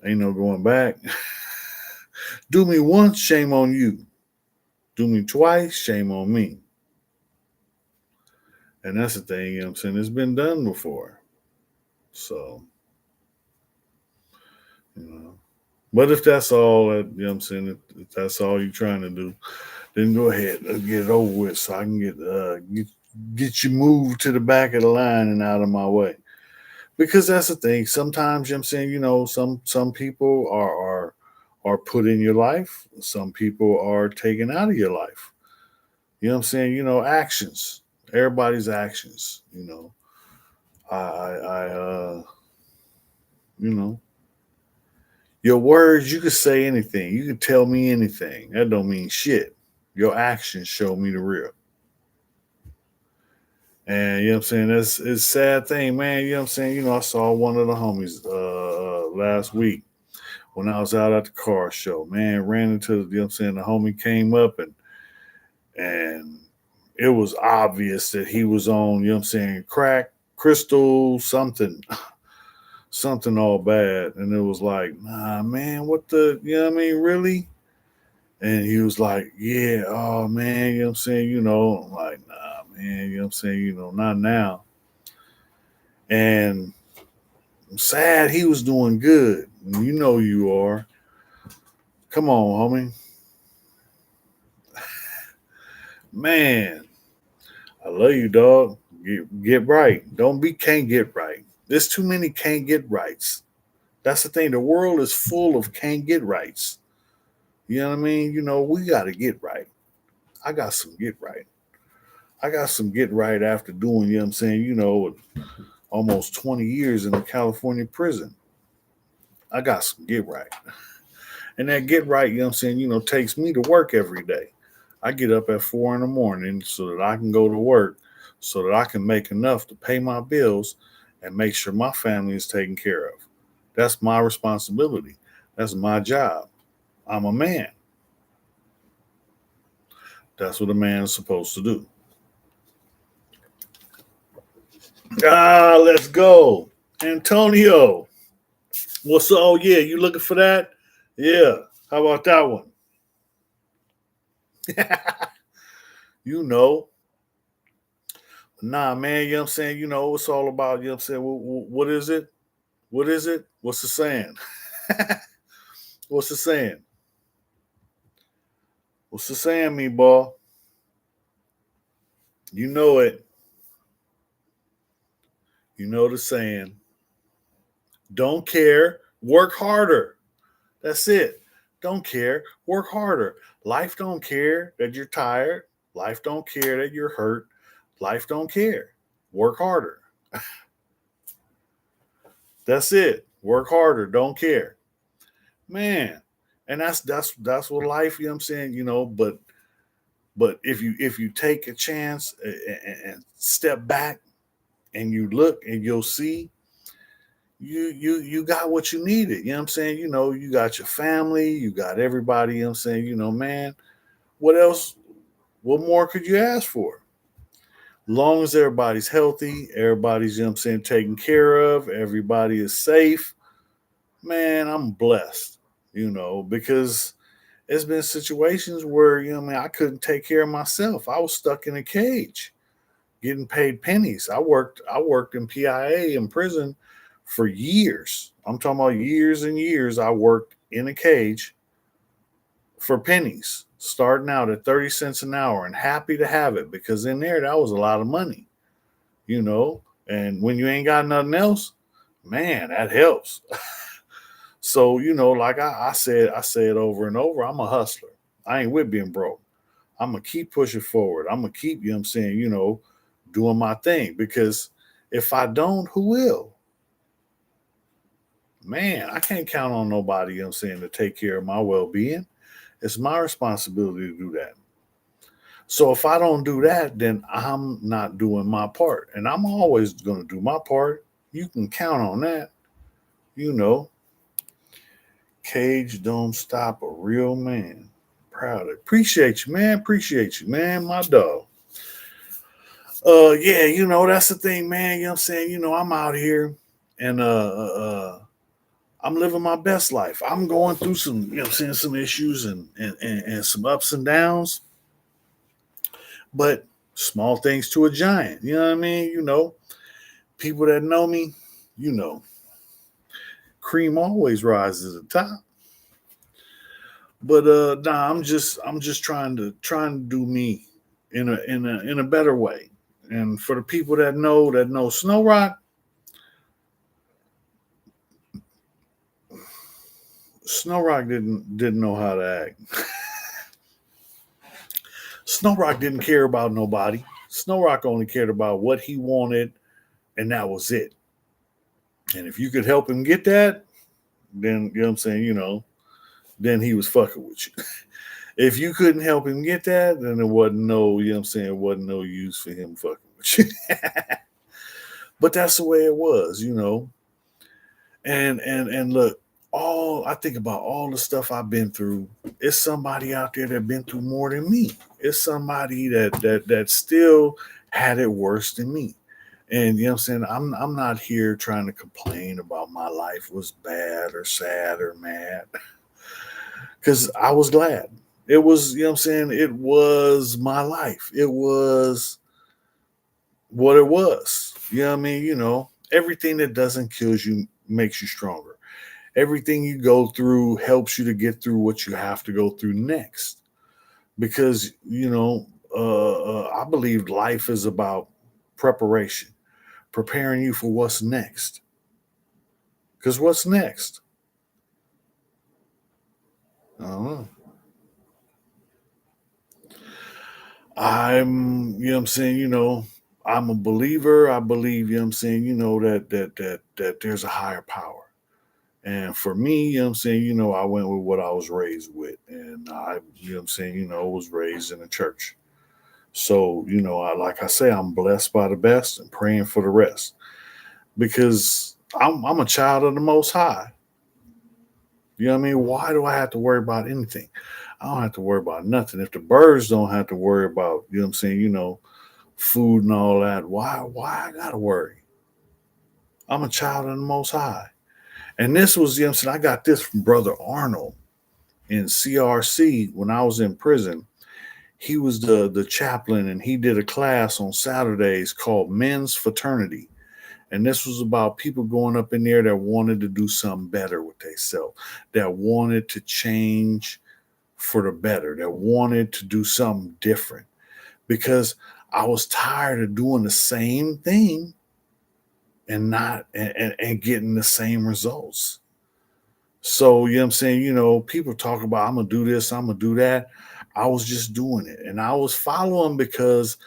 ain't no going back. Do me once, shame on you. Do me twice, shame on me. And that's the thing, I'm saying, it's been done before. So, you know. But if that's all that, I'm saying, if that's all you're trying to do, then go ahead and get it over with so I can get you moved to the back of the line and out of my way. Because that's the thing. Sometimes I'm saying, some people are put in your life. Some people are taken out of your life. You know what I'm saying? Actions. Everybody's actions. I you know, your words, you could say anything. You could tell me anything. That don't mean shit. Your actions show me the real. And you know what I'm saying? It's a sad thing, man. You know what I'm saying? I saw one of the homies last week when I was out at the car show. Man, ran into you know what I'm saying, the homie came up and it was obvious that he was on, you know what I'm saying, crack, crystal, something all bad. And it was like, nah, man, what the, you know what I mean, really? And he was like, yeah, oh man, you know what I'm saying, I'm like, nah, man, you know what I'm saying, not now. And I'm sad he was doing good. You know you are. Come on, homie. Man, I love you, dog. Get right. Don't be can't get right. There's too many can't get rights. That's the thing. The world is full of can't get rights. You know what I mean? We got to get right. I got some get right. I got some get right after doing, you know what I'm saying, almost 20 years in a California prison. I got some get right. And that get right, you know what I'm saying, takes me to work every day. I get up at 4 in the morning so that I can go to work, so that I can make enough to pay my bills and make sure my family is taken care of. That's my responsibility. That's my job. I'm a man. That's what a man is supposed to do. Let's go. Antonio. What's up? Oh, yeah, you looking for that? Yeah. How about that one? you know. Nah, man, you know what I'm saying? It's all about, you know what I'm saying? What is it? What is it? What's the saying? What's the saying? What's the saying, me boy? You know it. You know the saying. Don't care, work harder. That's it. Don't care, work harder. Life don't care that you're tired. Life don't care that you're hurt. Life don't care. Work harder. That's it. Work harder. Don't care. Man. And that's what life, you know what I'm saying, but if you take a chance and step back and you look and you'll see you got what you needed. You know what I'm saying? You got your family, you got everybody, you know what I'm saying, man, what else, what more could you ask for? Long as everybody's healthy, everybody's, you know what I'm saying, taken care of, everybody is safe, man, I'm blessed, because it's been situations where, man, I couldn't take care of myself. I was stuck in a cage, getting paid pennies. I worked in PIA in prison for years. I'm talking about years and years. I worked in a cage for pennies, starting out at 30 cents an hour, and happy to have it because in there, that was a lot of money, you know. And when you ain't got nothing else, man, that helps. So, you know, like I said over and over, I'm a hustler. I ain't with being broke. I'm gonna keep pushing forward. I'm gonna keep, you know what I'm saying, you know, doing my thing because if I don't, who will? Man, I can't count on nobody, you know what I'm saying, to take care of my well-being. It's my responsibility to do that. So if I don't do that, then I'm not doing my part. And I'm always gonna do my part. You can count on that, you know. Cage don't stop a real man. Proud of it. Appreciate you, man. Appreciate you, man. My dog. Yeah, you know, that's the thing, man. You know what I'm saying? You know, I'm out here and I'm living my best life. I'm going through some, you know what I'm saying, some issues and some ups and downs, but small things to a giant. You know what I mean? You know, people that know me, you know, cream always rises at the top. But nah, I'm just trying to do me in a better way. And for the people that know Snow Rock, Snow Rock didn't know how to act. Snow Rock didn't care about nobody. Snow Rock only cared about what he wanted, and that was it. And if you could help him get that, then you know what I'm saying, you know, then he was fucking with you. If you couldn't help him get that, then there wasn't no, you know what I'm saying, it wasn't no use for him fucking with you. But that's the way it was, you know. And look, all I think about all the stuff I've been through, it's somebody out there that been through more than me. It's somebody that still had it worse than me. And you know what I'm saying? I'm not here trying to complain about my life was bad or sad or mad. Cause I was glad. It was, you know what I'm saying? It was my life. It was what it was. You know what I mean? You know, everything that doesn't kill you makes you stronger. Everything you go through helps you to get through what you have to go through next. Because, you know, I believe life is about preparation, preparing you for what's next. Because what's next? I don't know. You know what I'm saying, you know, I'm a believer. I believe, you know what I'm saying, you know, that there's a higher power. And for me, you know what I'm saying, you know, I went with what I was raised with. And I, you know what I'm saying, you know, was raised in a church. So, you know, like I say, I'm blessed by the best and praying for the rest because I'm a child of the Most High. You know what I mean? Why do I have to worry about anything? I don't have to worry about nothing. If the birds don't have to worry about, you know what I'm saying, you know, food and all that, why I gotta worry? I'm a child of the Most High. And this was, you know what I'm saying, I got this from Brother Arnold in CRC when I was in prison. He was the chaplain and he did a class on Saturdays called Men's Fraternity. And this was about people going up in there that wanted to do something better with themselves, that wanted to change for the better, that wanted to do something different. Because I was tired of doing the same thing and not and getting the same results. So, you know what I'm saying? You know, people talk about I'm gonna do this, I'm gonna do that. I was just doing it. And I was following because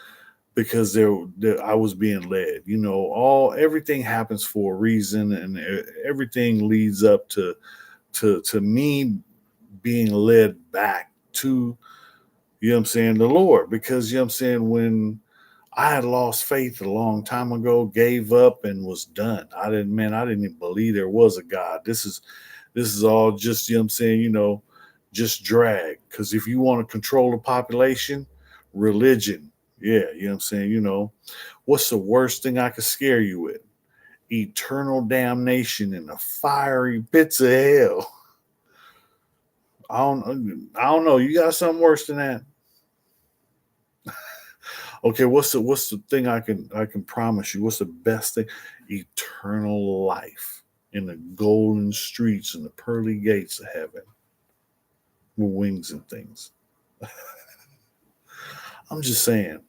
I was being led. You know, all everything happens for a reason, and everything leads up to me being led back to, you know what I'm saying, the Lord. Because, you know what I'm saying, when I had lost faith a long time ago, gave up and was done. I didn't even believe there was a God. This is all just, you know what I'm saying, you know, just drag. Because if you want to control the population, religion, yeah, you know what I'm saying, you know, what's the worst thing I could scare you with? Eternal damnation in the fiery pits of hell. I don't know. You got something worse than that? Okay, what's the thing I can promise you? What's the best thing? Eternal life in the golden streets and the pearly gates of heaven. with wings and things. I'm just saying.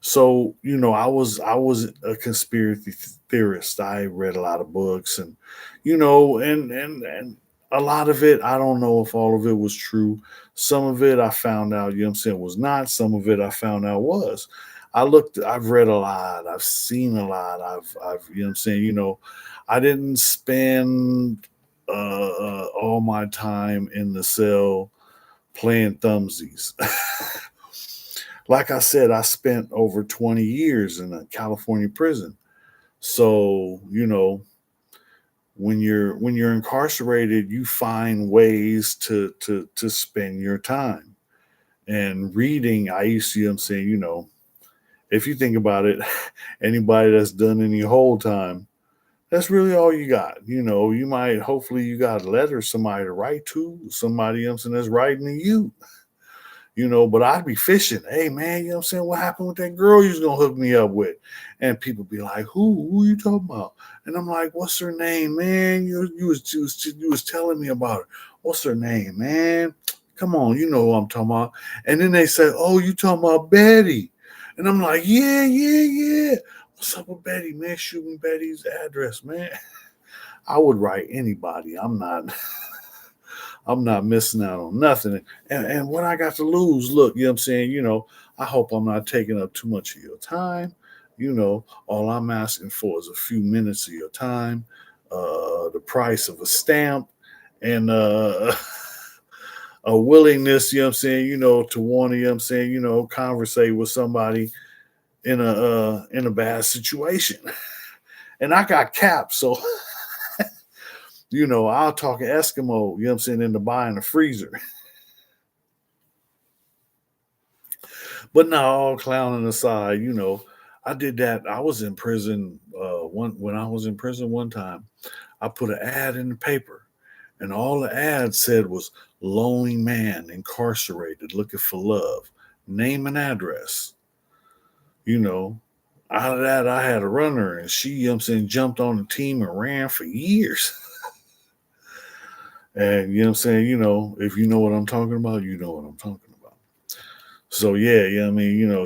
So, I was a conspiracy theorist. I read a lot of books, and and a lot of it, I don't know if all of it was true. Some of it I found out, was not. Some of it I found out was. I've read a lot, I've seen a lot, I've I didn't spend all my time in the cell playing thumbsies. Like I said, I spent over 20 years in a California prison. So, when you're incarcerated, you find ways to spend your time. And reading, I used to, if you think about it, anybody that's done any whole time, that's really all you got. You might, hopefully you got a letter, somebody to write to, somebody, that's writing to you. But I'd be fishing. Hey man, what happened with that girl you was gonna hook me up with? And people be like, who you talking about? And I'm like, what's her name, man? You was telling me about her. What's her name, man? Come on, you know who I'm talking about. And then they say, oh, you talking about Betty. And I'm like, yeah, yeah, yeah. What's up with Betty, man? Shoot me Betty's address, man. I would write anybody. I'm not missing out on nothing. And what I got to lose, look, I hope I'm not taking up too much of your time. All I'm asking for is a few minutes of your time, the price of a stamp, and a willingness, to want to, conversate with somebody in a bad situation. And I got caps, so I'll talk Eskimo, in the buy in the freezer. But now, all clowning aside, I did that. I was in prison when I was in prison one time. I put an ad in the paper, and all the ad said was lonely man incarcerated looking for love. Name and address. You know, Out of that, I had a runner, and she, jumped on the team and ran for years. And if you know what I'm talking about, you know what I'm talking about. So yeah,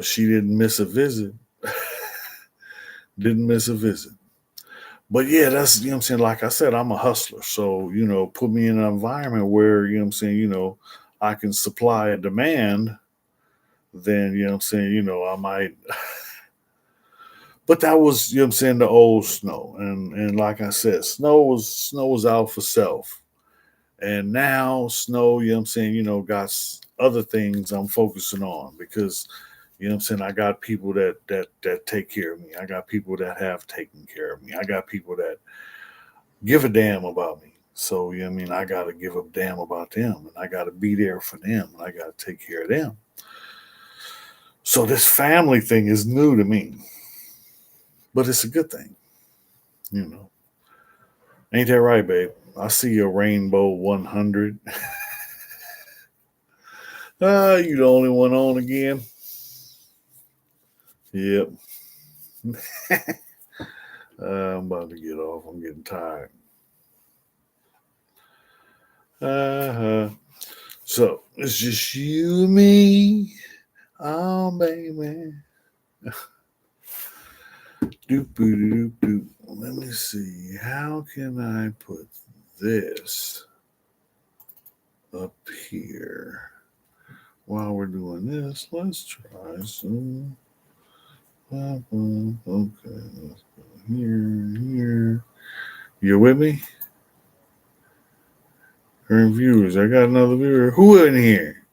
she didn't miss a visit. Didn't miss a visit. But yeah, that's like I said, I'm a hustler. So, put me in an environment where, I can supply a demand, then I might but that was, the old Snow. And like I said, Snow was out for self. And now Snow, got other things I'm focusing on because I got people that take care of me. I got people that have taken care of me. I got people that give a damn about me. So, I gotta give a damn about them, and I gotta be there for them, and I gotta take care of them. So this family thing is new to me. But it's a good thing, you know. Ain't that right, babe? I see your rainbow 100. You the only one on again? Yep. I'm about to get off. I'm getting tired. Uh-huh. So it's just you and me. Oh, baby. Doop, doop, doop, doop. Let me see. How can I put this up here? While we're doing this, let's try some. Okay, let's go here. You with me? Current viewers. I got another viewer. Who in here?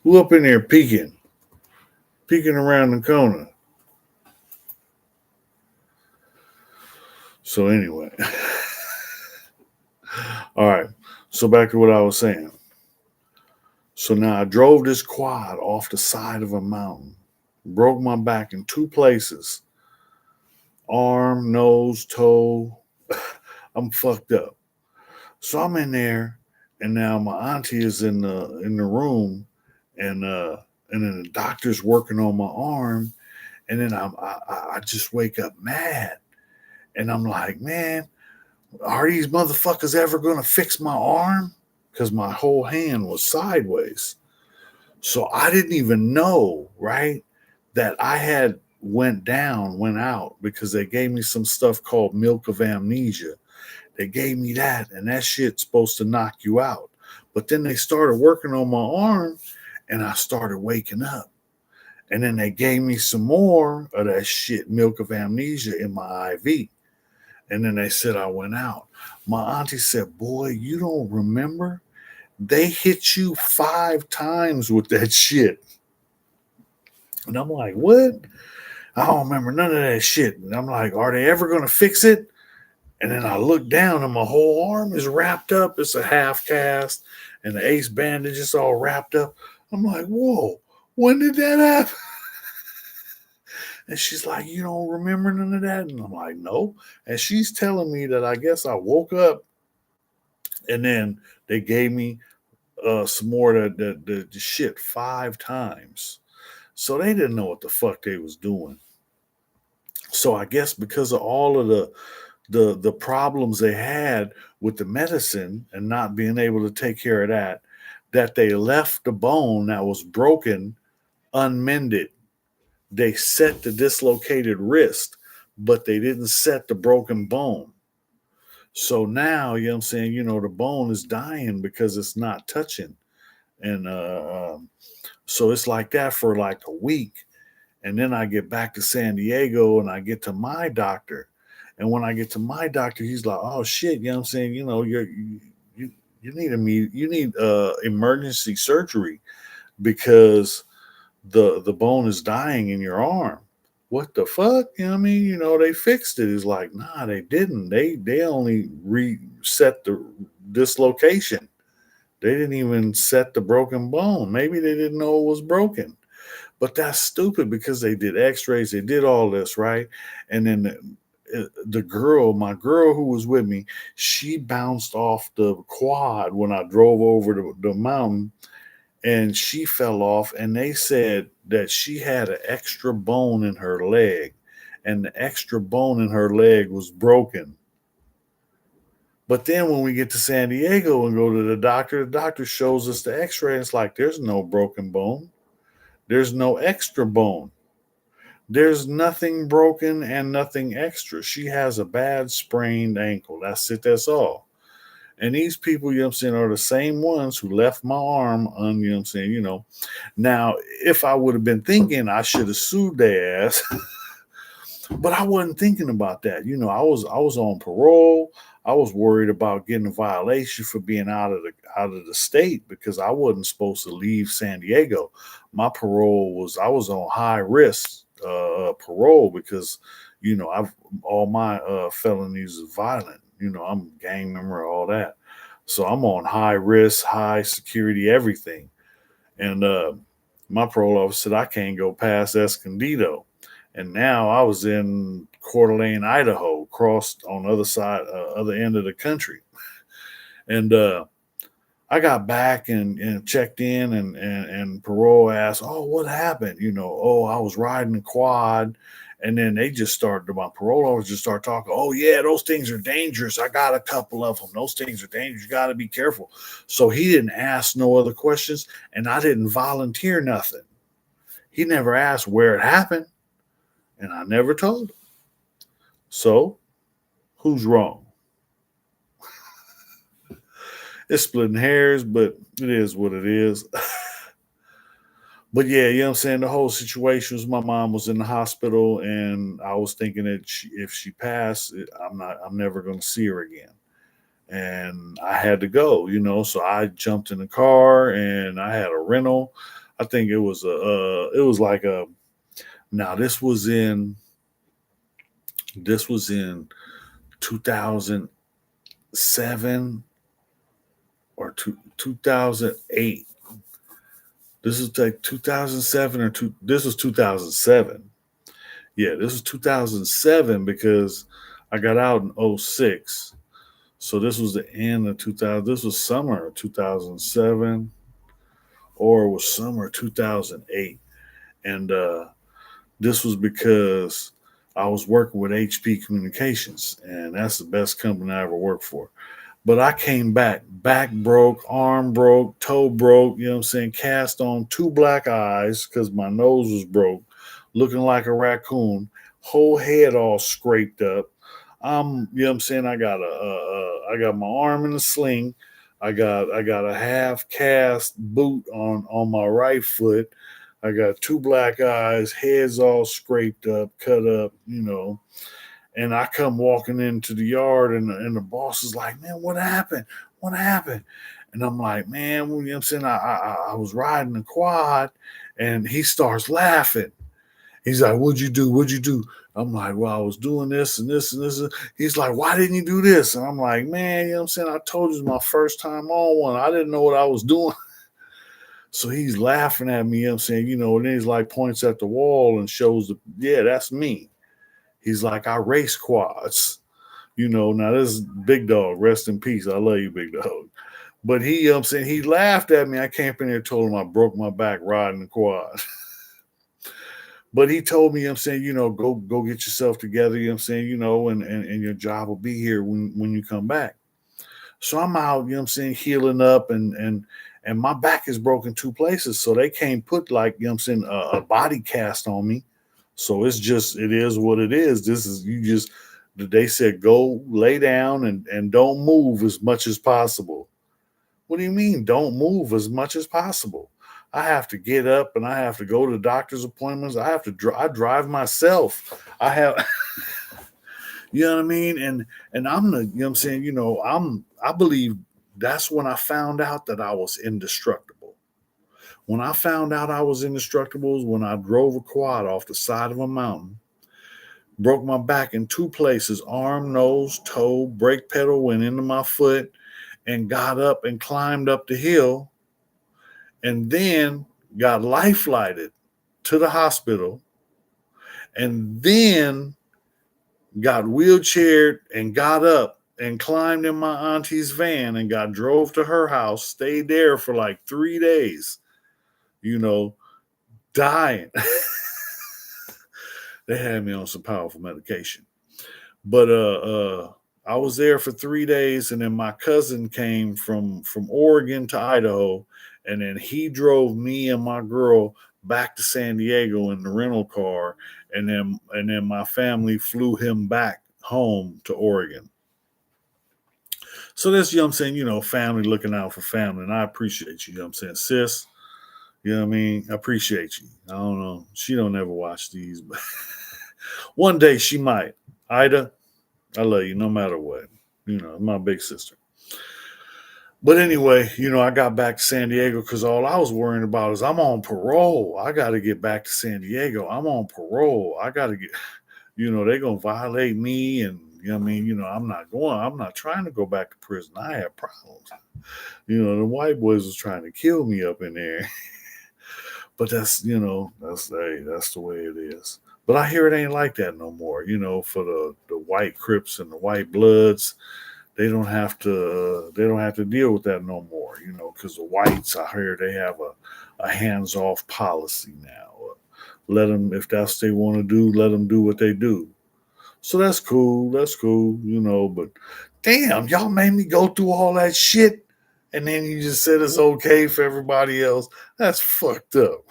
Who up in there peeking? Peeking around the corner. So anyway. All right. So back to what I was saying. So now I drove this quad off the side of a mountain. Broke my back in two places. Arm, nose, toe. I'm fucked up. So I'm in there, and now my auntie is in the room, and then the doctor's working on my arm, and then I just wake up mad, and I'm like, man, are these motherfuckers ever gonna fix my arm? because my whole hand was sideways. So I didn't even know, right, that I had went out because they gave me some stuff called milk of amnesia. They gave me that, and that shit's supposed to knock you out. But then they started working on my arm, and I started waking up. And then they gave me some more of that shit, milk of amnesia, in my IV. And then they said I went out. My auntie said, "Boy, you don't remember? They hit you 5 times with that shit." And I'm like, "What? I don't remember none of that shit." And I'm like, "Are they ever going to fix it?" And then I look down and my whole arm is wrapped up. It's a half cast and the ace bandage is all wrapped up. I'm like, "Whoa, when did that happen?" And she's like, "You don't remember none of that?" And I'm like, "No." And she's telling me that I guess I woke up and then they gave me some more of the shit 5 times. So they didn't know what the fuck they was doing. So I guess because of all of the problems they had with the medicine and not being able to take care of that, that they left the bone that was broken unmended. They set the dislocated wrist, but they didn't set the broken bone. So now, you know what I'm saying, the bone is dying because it's not touching. And so it's like that for like a week. And then I get back to San Diego and I get to my doctor. And when I get to my doctor, he's like, "Oh shit, you know what I'm saying? You need emergency surgery because the bone is dying in your arm." What the fuck? You know what I mean? They fixed it. It's like, nah, they didn't. They only reset the dislocation. They didn't even set the broken bone. Maybe they didn't know it was broken. But that's stupid because they did x-rays, they did all this, right? And then my girl who was with me, she bounced off the quad when I drove over the mountain and she fell off. And they said that she had an extra bone in her leg and the extra bone in her leg was broken. But then when we get to San Diego and go to the doctor shows us the x-ray. And it's like, there's no broken bone. There's no extra bone. There's nothing broken and nothing extra. She has a bad sprained ankle. That's it. That's all. And these people, you know what I'm saying, are the same ones who left my arm you know what I'm saying. Now, if I would have been thinking, I should have sued their ass. But I wasn't thinking about that. I was on parole. I was worried about getting a violation for being out of the state because I wasn't supposed to leave San Diego. My parole I was on high risk parole because I've all my felonies is violent. I'm a gang member, all that. So I'm on high risk, high security, everything. And my parole officer said I can't go past Escondido. And now I was in Coeur d'Alene, Idaho, crossed on the other end of the country. And I got back and checked in and parole asked, "Oh, what happened?" "Oh, I was riding a quad." And then my parole officer just started talking. "Oh yeah, those things are dangerous. I got a couple of them. Those things are dangerous. You got to be careful." So he didn't ask no other questions and I didn't volunteer nothing. He never asked where it happened and I never told him. So who's wrong? It's splitting hairs, but it is what it is. But yeah, you know what I'm saying? The whole situation was my mom was in the hospital and I was thinking that if she passed, I'm never going to see her again. And I had to go, so I jumped in the car and I had a rental. I think it was it was like now this was in 2007 or 2008. This is like 2007 this was 2007. Yeah, this was 2007 because I got out in '06. So this was the end of 2000. This was summer of 2007 or it was summer 2008. And this was because I was working with HP Communications and that's the best company I ever worked for. But I came back broke, arm broke, toe broke, you know what I'm saying? Cast on 2 black eyes because my nose was broke, looking like a raccoon, whole head all scraped up. You know what I'm saying? I got my arm in a sling. I got a half cast boot on my right foot. I got 2 black eyes, heads all scraped up, cut up, and I come walking into the yard, and the boss is like, "Man, what happened? What happened?" And I'm like, "Man, you know what I'm saying? I was riding a quad," and he starts laughing. He's like, "What'd you do? What'd you do?" I'm like, "Well, I was doing this and this and this." He's like, "Why didn't you do this?" And I'm like, "Man, you know what I'm saying? I told you it's my first time on one. I didn't know what I was doing." So he's laughing at me, you know what I'm saying? And then he's like points at the wall and shows yeah, that's me. He's like, "I race quads." Now this is Big Dog, rest in peace. I love you, Big Dog. But he, you know what I'm saying, he laughed at me. I came up in there and told him I broke my back riding the quad. But he told me, you know what I'm saying, go get yourself together, you know what I'm saying, and your job will be here when you come back. So I'm out, you know what I'm saying, healing up, and my back is broken 2 places. So they can't put, like, you know what I'm saying, a body cast on me. So it is what it is. They said go lay down and don't move as much as possible. What do you mean don't move as much as possible? I have to get up and I have to go to doctor's appointments. I drive myself. I have you know what I mean? And I'm the, you know what I'm saying, I believe that's when I found out that I was indestructible. When I found out I was indestructible is when I drove a quad off the side of a mountain, broke my back in 2 places, arm, nose, toe, brake pedal went into my foot, and got up and climbed up the hill, and then got life flighted to the hospital, and then got wheelchaired and got up and climbed in my auntie's van and got drove to her house, stayed there for like 3 days, you know, dying. They had me on some powerful medication. But I was there for 3 days, and then my cousin came from Oregon to Idaho, and then he drove me and my girl back to San Diego in the rental car, and then my family flew him back home to Oregon. So that's, you know what I'm saying, family looking out for family, and I appreciate you, you know what I'm saying, sis. You know what I mean? I appreciate you. I don't know. She don't ever watch these, but one day she might. Ida, I love you no matter what. My big sister. But anyway, I got back to San Diego because all I was worrying about is I'm on parole. I got to get back to San Diego. I'm on parole. I got to get, they're going to violate me. And, I mean, I'm not trying to go back to prison. I have problems. The white boys was trying to kill me up in there. But that's the way it is. But I hear it ain't like that no more. For the white Crips and the white Bloods, they don't have to deal with that no more. Because the whites, I hear they have a hands off policy now. Let them, if that's what they want to do, let them do what they do. So that's cool. That's cool. But damn, y'all made me go through all that shit, and then you just said it's okay for everybody else. That's fucked up.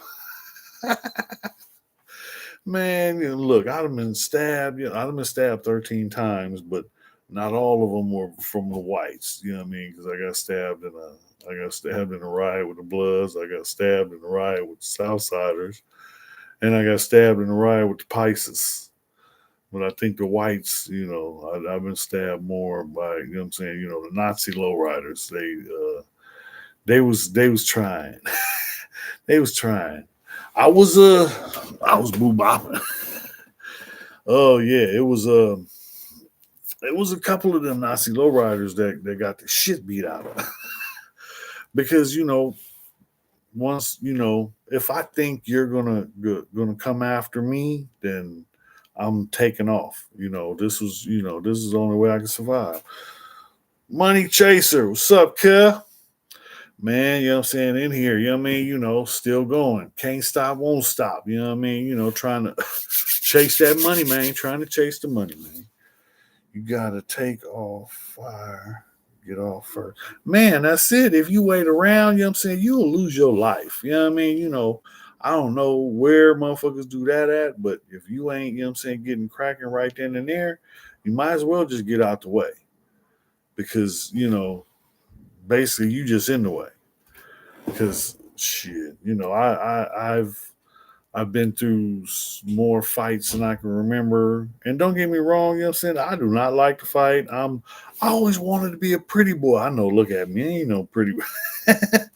Man, look, I'd have been stabbed. I'd have been stabbed 13 times, but not all of them were from the whites. You know what I mean? Because I got stabbed in a riot with the Bloods. I got stabbed in a riot with the Southsiders, and I got stabbed in a riot with the Pisces. But I think the whites, I've been stabbed more by, you know what I'm saying, the Nazi lowriders. They was trying. They was trying. I was boo bopping. Oh yeah, it was a couple of them Nazi lowriders that got the shit beat out of. Because once if I think you're gonna come after me, then I'm taking off. This is the only way I can survive. Money Chaser, what's up, Kev? Man, you know what I'm saying, in here, you know what I mean, still going. Can't stop, won't stop. You know what I mean? Trying to chase that money, man. Trying to chase the money, man. You gotta take off fire. Get off first. Man, that's it. If you wait around, you know what I'm saying, you'll lose your life. You know what I mean? I don't know where motherfuckers do that at, but if you ain't, you know what I'm saying, getting cracking right then and there, you might as well just get out the way. Because, basically you just in the way. Because shit, I've been through more fights than I can remember. And don't get me wrong, you know what I'm saying? I do not like to fight. I always wanted to be a pretty boy. I know, look at me, I ain't no pretty I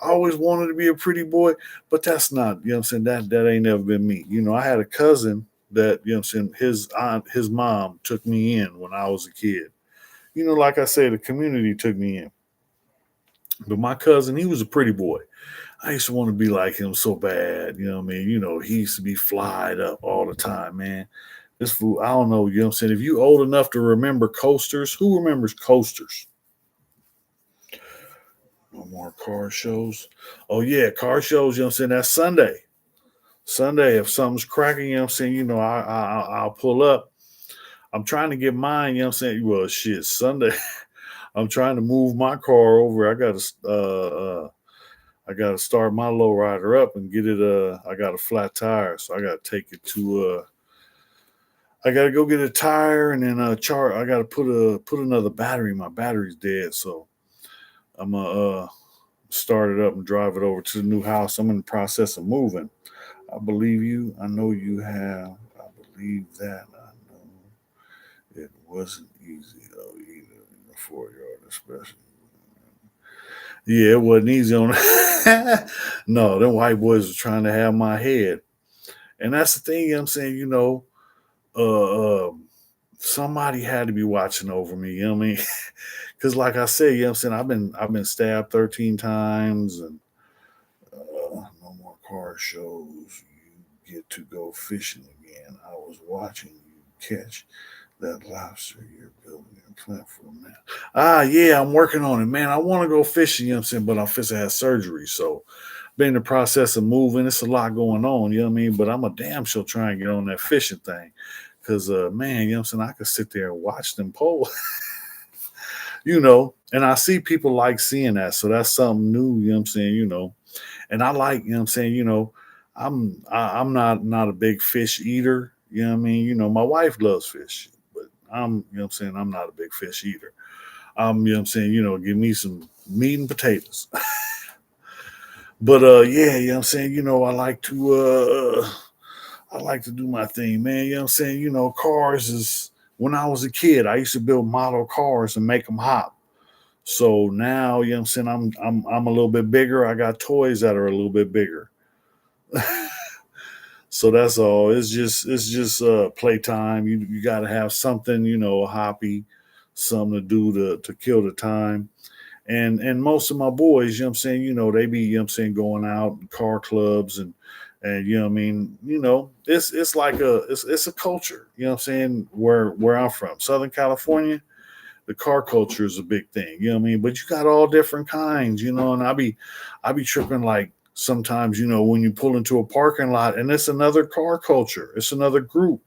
always wanted to be a pretty boy, but that's not, you know what I'm saying? That ain't never been me. I had a cousin that, you know what I'm saying, his mom took me in when I was a kid. Like I said, the community took me in. But my cousin, he was a pretty boy. I used to want to be like him so bad. You know what I mean? He used to be flyed up all the time, man. This fool, I don't know, you know what I'm saying? If you old enough to remember coasters, who remembers coasters? No more car shows. Oh yeah, car shows, you know what I'm saying? That's Sunday. Sunday, if something's cracking, you know what I'm saying, I'll pull up. I'm trying to get mine, you know what I'm saying? Well, shit, Sunday. I'm trying to move my car over. I gotta start my lowrider up and get it. I got a flat tire, so I gotta take it to. I gotta go get a tire and then chart. I gotta put another battery. My battery's dead, so I'm gonna start it up and drive it over to the new house. I'm in the process of moving. I believe you. I know you have. I believe that. I know it wasn't easy though either in the 4 yard, especially. Yeah, it wasn't easy on. No, them white boys was trying to have my head. And that's the thing, you know what I'm saying, uh, um, somebody had to be watching over me, you know what I mean? Because like I said, you know what I'm saying, I've been stabbed 13 times and no more car shows. You get to go fishing again. I was watching you catch that lobster you're building your platform now. Yeah, I'm working on it, man. I want to go fishing, you know what I'm saying, but I'm fixing to have surgery. So been in the process of moving. It's a lot going on, you know what I mean? But I'm a damn sure try and get on that fishing thing. Cause man, you know what I'm saying? I could sit there and watch them pole, and I see people like seeing that. So that's something new, you know what I'm saying, and I like, you know what I'm saying, I'm not a big fish eater, you know what I mean? My wife loves fish, but you know what I'm saying, I'm not a big fish eater. You know what I'm saying, give me some meat and potatoes. But yeah, you know what I'm saying, I like to do my thing, man. You know what I'm saying? Cars is when I was a kid, I used to build model cars and make them hop. So now, you know what I'm saying, I'm a little bit bigger. I got toys that are a little bit bigger. So that's all. It's just playtime. You got to have something, a hobby, something to do to kill the time. And most of my boys, you know what I'm saying, they be, you know what I'm saying, going out in car clubs and you know what I mean, it's like it's a culture, you know what I'm saying, where I'm from, Southern California. The car culture is a big thing, you know what I mean? But you got all different kinds, and I be tripping like sometimes, when you pull into a parking lot and it's another car culture, it's another group.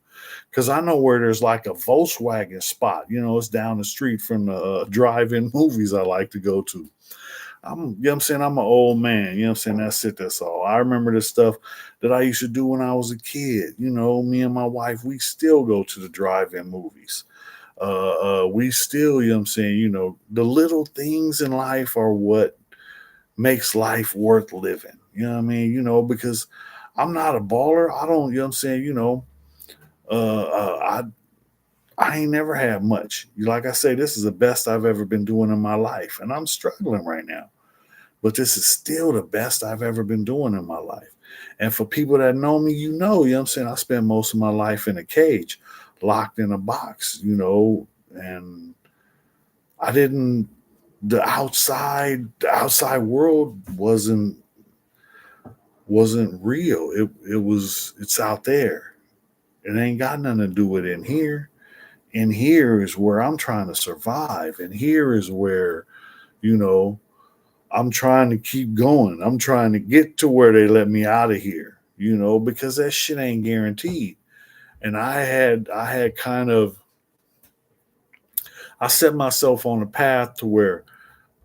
Because I know where there's like a Volkswagen spot, it's down the street from the drive-in movies I like to go to. You know what I'm saying? I'm an old man, you know what I'm saying? That's it, that's all. I remember the stuff that I used to do when I was a kid. Me and my wife, we still go to the drive-in movies. We still, you know what I'm saying, the little things in life are what makes life worth living. You know what I mean? Because I'm not a baller. I don't, you know what I'm saying, I ain't never had much. Like I say, this is the best I've ever been doing in my life. And I'm struggling right now. But this is still the best I've ever been doing in my life. And for people that know me, you know what I'm saying? I spent most of my life in a cage, locked in a box, and I didn't the outside world wasn't real. It's out there. It ain't got nothing to do with in here. In here is where I'm trying to survive. And here is where, you know, I'm trying to keep going. I'm trying to get to where they let me out of here, because that shit ain't guaranteed. And I had kind of I set myself on a path to where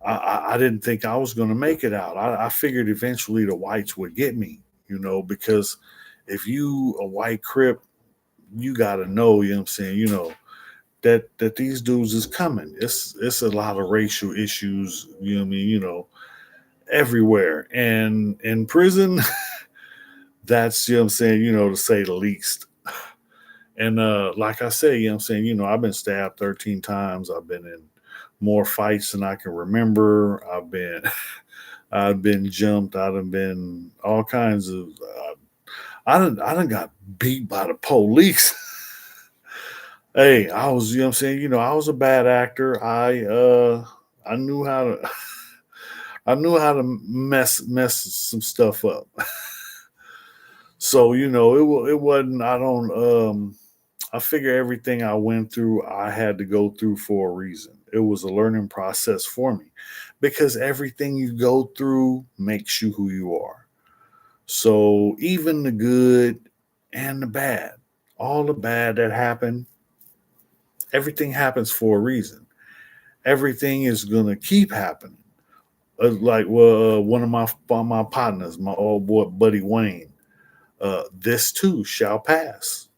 I didn't think I was going to make it out. I figured eventually the whites would get me, because if you a white Crip, you got to know, you know what I'm saying, that these dudes is coming. It's a lot of racial issues, you know what I mean, everywhere. And in prison, that's, you know what I'm saying, to say the least. And like I say, you know what I'm saying, I've been stabbed 13 times. I've been in more fights than I can remember. I've been jumped. I've been all kinds of I done got beat by the police. Hey, I was, you know what I'm saying, I was a bad actor. I knew how to I knew how to mess some stuff up. So, it wasn't, I figure everything I went through, I had to go through for a reason. It was a learning process for me because everything you go through makes you who you are. So even the good and the bad, all the bad that happened, everything happens for a reason. Everything is gonna keep happening. One of my partners, my old boy buddy Wayne, this too shall pass.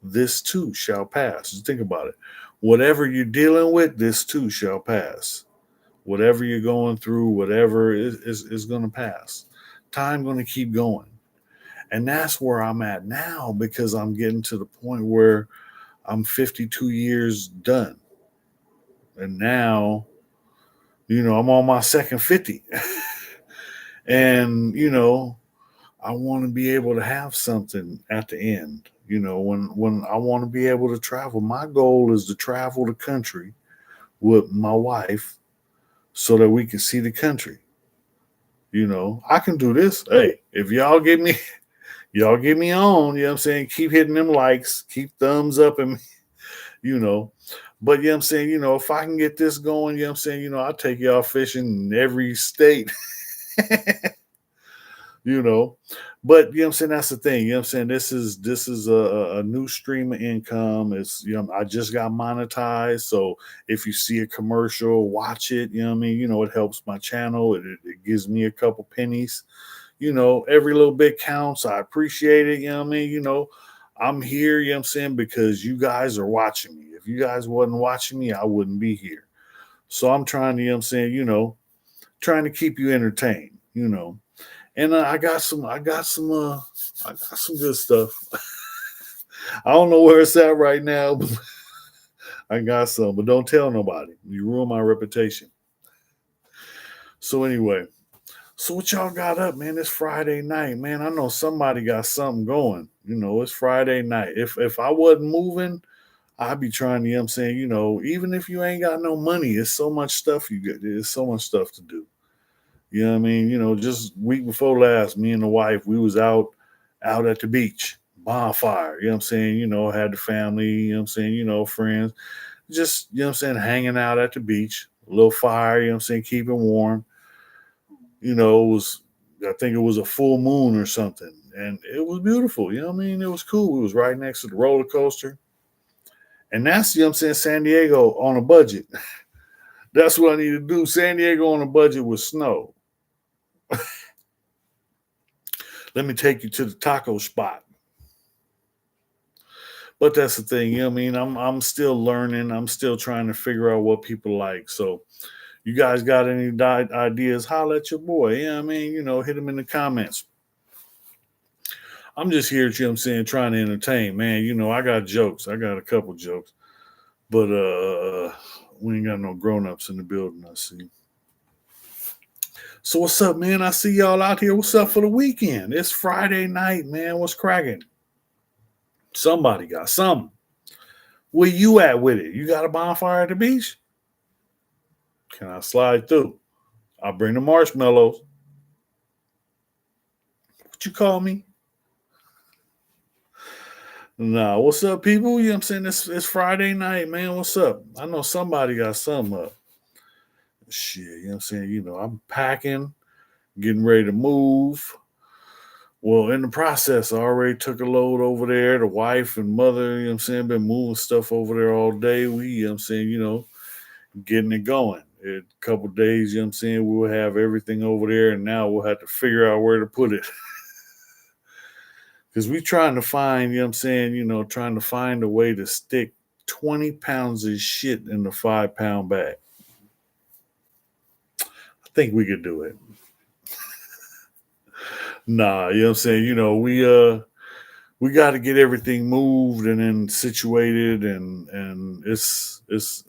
This too shall pass. Just think about it. Whatever you're dealing with, this too shall pass. Whatever you're going through, whatever is going to pass. Time going to keep going. And that's where I'm at now because I'm getting to the point where I'm 52 years done. And now, I'm on my second 50. And, I want to be able to have something at the end. When I want to be able to travel. My goal is to travel the country with my wife so that we can see the country. I can do this. Hey, if y'all get me on, what I'm saying? Keep hitting them likes, keep thumbs up and you know. But I'm saying, if I can get this going, I'm saying, I'll take y'all fishing in every state. you know. But I'm saying, that's the thing. I'm saying, this is a new stream of income. It's I just got monetized, so if you see a commercial, watch it. You know what I mean? It helps my channel. It gives me a couple pennies. Every little bit counts. I appreciate it. You know what I mean? I'm here. You know what I'm saying, because you guys are watching me. If you guys wasn't watching me, I wouldn't be here. So I'm trying to, I'm saying, trying to keep you entertained. And I got some good stuff. I don't know where it's at right now, but I got some. But don't tell nobody. You ruin my reputation. So anyway, so what y'all got up, man? It's Friday night, man. I know somebody got something going. It's Friday night. If I wasn't moving, I'd be trying to, I'm saying, even if you ain't got no money, it's so much stuff you get. There's so much stuff to do. You know what I mean? Just week before last, me and the wife, we was out at the beach, bonfire, you know what I'm saying? Had the family, I'm saying, friends, just, I'm saying, hanging out at the beach, a little fire, I'm saying, keeping warm. I think it was a full moon or something. And it was beautiful. You know what I mean? It was cool. It was right next to the roller coaster. And that's, I'm saying, San Diego on a budget. That's what I need to do. San Diego on a budget with snow. Let me take you to the taco spot. But that's the thing, you know what I mean? I'm still learning. I'm still trying to figure out what people like. So you guys got any ideas? Holla at your boy. Yeah, I mean, hit him in the comments. I'm just here, you know what I'm saying, trying to entertain, man. I got jokes. I got a couple jokes. But we ain't got no grown-ups in the building, I see. So what's up, man? I see y'all out here. What's up for the weekend? It's Friday night, man. What's cracking? Somebody got something. Where you at with it? You got a bonfire at the beach? Can I slide through? I'll bring the marshmallows. What you call me? Nah, what's up, people? You know what I'm saying? It's Friday night, man. What's up? I know somebody got something up. Shit, you know what I'm saying? I'm packing, getting ready to move. Well, in the process, I already took a load over there. The wife and mother, you know what I'm saying, been moving stuff over there all day. We, you know what I'm saying, getting it going. In a couple of days, you know what I'm saying, we'll have everything over there, and now we'll have to figure out where to put it. Because we trying to find, you know what I'm saying, trying to find a way to stick 20 pounds of shit in the 5 pound bag. I think we could do it. Nah, you know what I'm saying? We got to get everything moved and then situated, and it's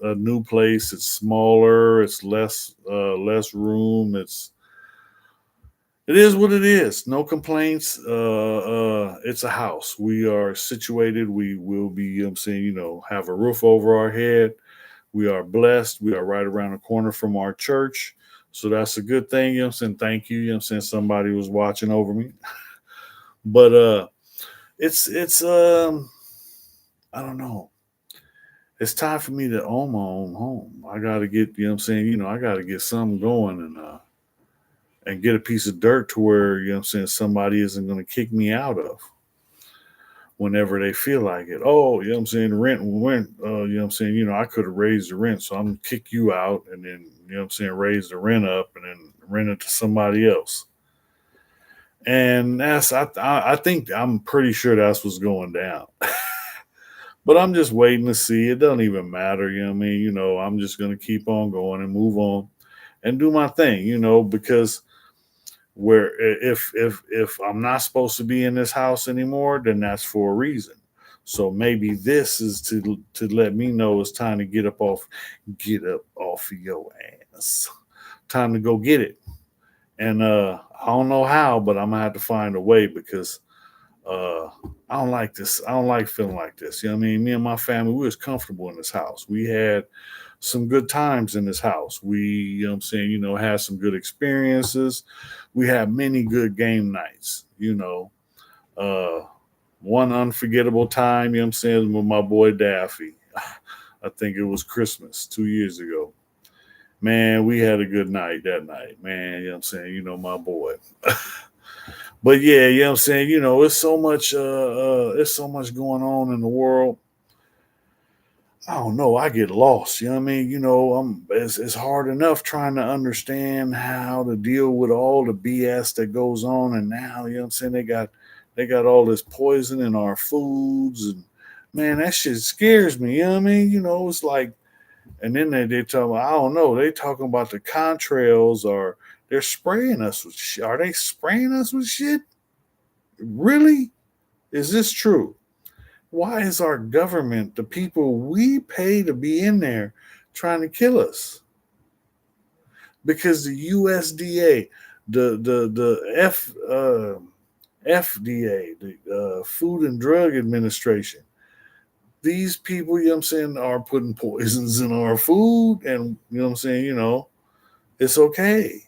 a new place. It's smaller, it's less room. It is what it is. No complaints. It's a house. We are situated. We will be, you know what I'm saying, have a roof over our head. We are blessed. We are right around the corner from our church. So that's a good thing, you know what I'm saying? Thank you. You know what I'm saying? Somebody was watching over me. But it's I don't know. It's time for me to own my own home. I gotta get, you know what I'm saying, I gotta get something going and get a piece of dirt to where, you know what I'm saying, somebody isn't gonna kick me out of whenever they feel like it. Oh, you know what I'm saying, rent, you know what I'm saying, I could have raised the rent, so I'm gonna kick you out and then, you know what I'm saying, raise the rent up and then rent it to somebody else. And I think I'm pretty sure that's what's going down. But I'm just waiting to see. It doesn't even matter, you know what I mean? I'm just gonna keep on going and move on and do my thing, because where if I'm not supposed to be in this house anymore, then that's for a reason. So maybe this is to let me know it's time to get up off of your ass. Time to go get it. And I don't know how, but I'm gonna have to find a way because uh I don't like this. I don't like feeling like this. You know what I mean? Me and my family, we was comfortable in this house. We had some good times in this house. We, you know what I'm saying, had some good experiences. We had many good game nights, Uh one unforgettable time, you know what I'm saying, with my boy Daffy. I think it was Christmas 2 years ago. Man, we had a good night that night, man. You know what I'm saying? My boy. But yeah, you know what I'm saying? It's so much going on in the world. I don't know. I get lost. You know what I mean? It's hard enough trying to understand how to deal with all the BS that goes on. And now, you know what I'm saying? They got all this poison in our foods. And man, that shit scares me. You know what I mean? It's like, and then they talk about, I don't know, they talking about the contrails or they're spraying us with shit. Are they spraying us with shit? Really? Is this true? Why is our government, the people we pay to be in there, trying to kill us? Because the USDA, the FDA, the Food and Drug Administration, these people, you know what I'm saying, are putting poisons in our food, and you know what I'm saying, it's okay.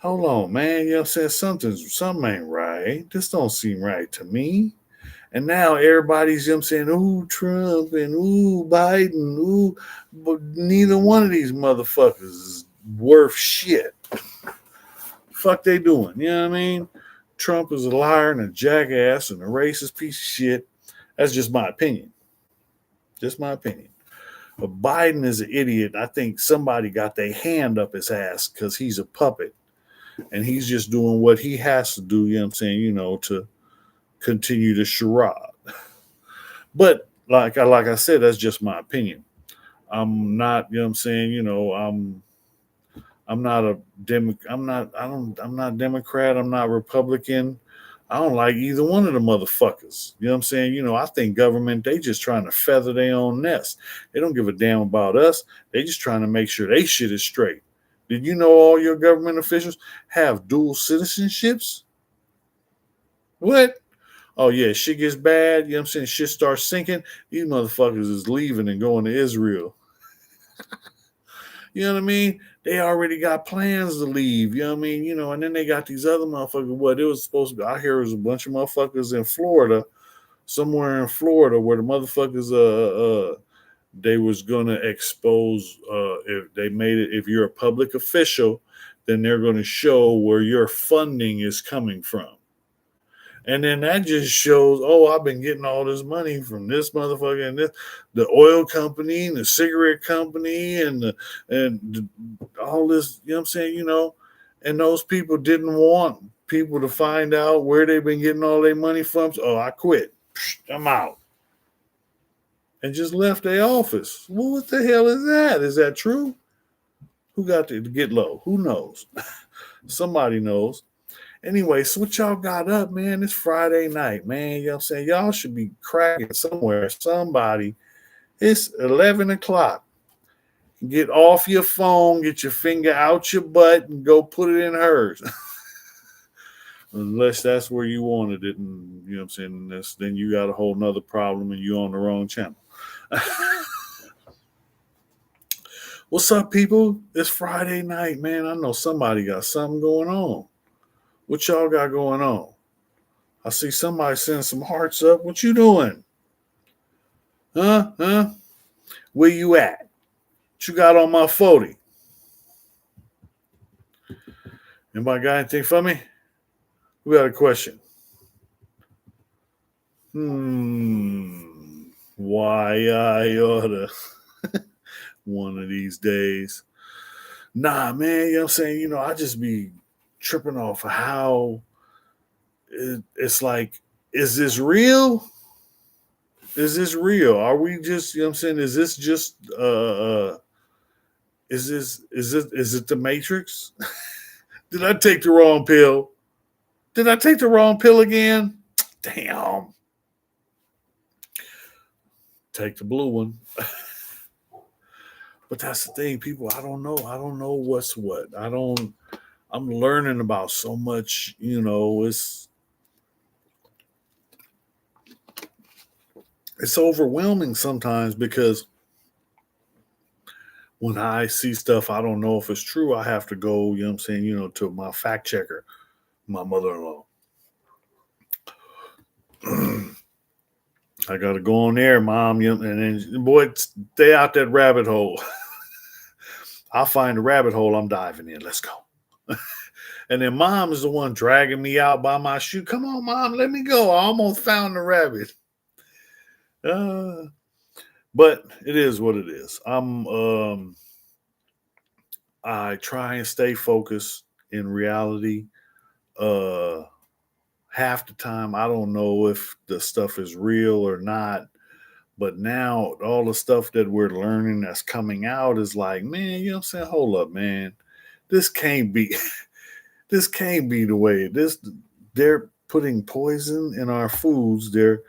Hold on, man, you know what I'm saying? Something ain't right. This don't seem right to me. And now everybody's, you know what I'm saying, ooh, Trump and ooh, Biden, ooh, but neither one of these motherfuckers is worth shit. Fuck they doing, you know what I mean? Trump is a liar and a jackass and a racist piece of shit. That's just my opinion. Just my opinion. But Biden is an idiot. I think somebody got their hand up his ass because he's a puppet. And he's just doing what he has to do, you know what I'm saying, to continue the charade. But like I said, that's just my opinion. I'm not, you know what I'm saying, I'm not a I'm not Democrat, I'm not Republican. I don't like either one of the motherfuckers. You know what I'm saying? I think government, they just trying to feather their own nest. They don't give a damn about us. They just trying to make sure they shit is straight. Did you know all your government officials have dual citizenships? What? Oh yeah, shit gets bad, you know what I'm saying? Shit starts sinking. These motherfuckers is leaving and going to Israel. You know what I mean? They already got plans to leave. You know what I mean? And then they got these other motherfuckers. What it was supposed to be. I hear it was a bunch of motherfuckers in Florida, somewhere in Florida, where the motherfuckers they was gonna expose if they made it. If you're a public official, then they're gonna show where your funding is coming from. And then that just shows, oh, I've been getting all this money from this motherfucker and this, the oil company and the cigarette company all this, you know what I'm saying, and those people didn't want people to find out where they've been getting all their money from. So, oh, I quit. I'm out. And just left their office. Well, what the hell is that? Is that true? Who got to get low? Who knows? Somebody knows. Anyway, so what y'all got up, man? It's Friday night, man. You know what I'm saying? Y'all should be cracking somewhere. Somebody. It's 11 o'clock. Get off your phone, get your finger out your butt, and go put it in hers. Unless that's where you wanted it. And you know what I'm saying? Then you got a whole nother problem and you're on the wrong channel. What's up, people? It's Friday night, man. I know somebody got something going on. What y'all got going on? I see somebody send some hearts up. What you doing? Huh? Where you at? What you got on my 40? Anybody got anything for me? We got a question. Why I oughta one of these days. Nah, man, you know what I'm saying? I just be tripping off of how it's like, is this real? Is this real? Are we just, you know what I'm saying? Is this just is it the Matrix? Did I take the wrong pill? Did I take the wrong pill again? Damn. Take the blue one. But that's the thing, people. I don't know. I don't know what's what. I'm learning about so much, it's overwhelming sometimes because when I see stuff I don't know if it's true, I have to go, you know what I'm saying, to my fact checker, my mother-in-law. I got to go on there, Mom, and then, boy, stay out that rabbit hole. I'll find a rabbit hole I'm diving in. Let's go. And then Mom is the one dragging me out by my shoe. Come on, Mom, let me go. I almost found the rabbit. But it is what it is. I try and stay focused in reality. Half the time, I don't know if the stuff is real or not. But now all the stuff that we're learning that's coming out is like, man, you know what I'm saying? Hold up, man. This can't be the way they're putting poison in our foods. They're,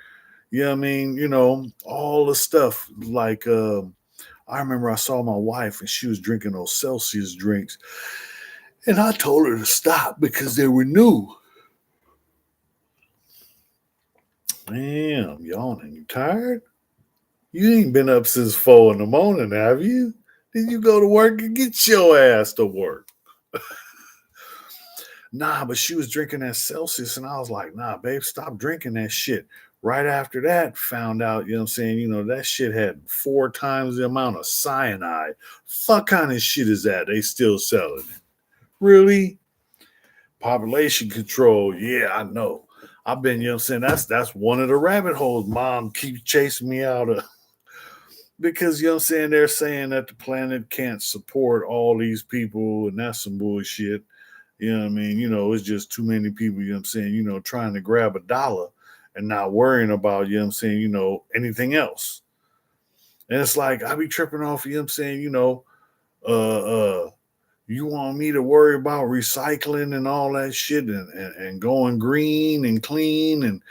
all the stuff like, I remember I saw my wife and she was drinking those Celsius drinks and I told her to stop because they were new. Damn, yawning. You tired? You ain't been up since 4 a.m, have you? Did you go to work and get your ass to work? Nah, but she was drinking that Celsius, and I was like, nah, babe, stop drinking that shit. Right after that, found out, you know what I'm saying, that shit had 4 times the amount of cyanide. Fuck kind of shit is that? They still selling it. Really? Population control. Yeah, I know. I've been, saying, that's one of the rabbit holes Mom keeps chasing me out of. Because, they're saying that the planet can't support all these people, and that's some bullshit. You know what I mean? It's just too many people, trying to grab $1 and not worrying about, anything else. And it's like, I be tripping off, you want me to worry about recycling and all that shit and going green and clean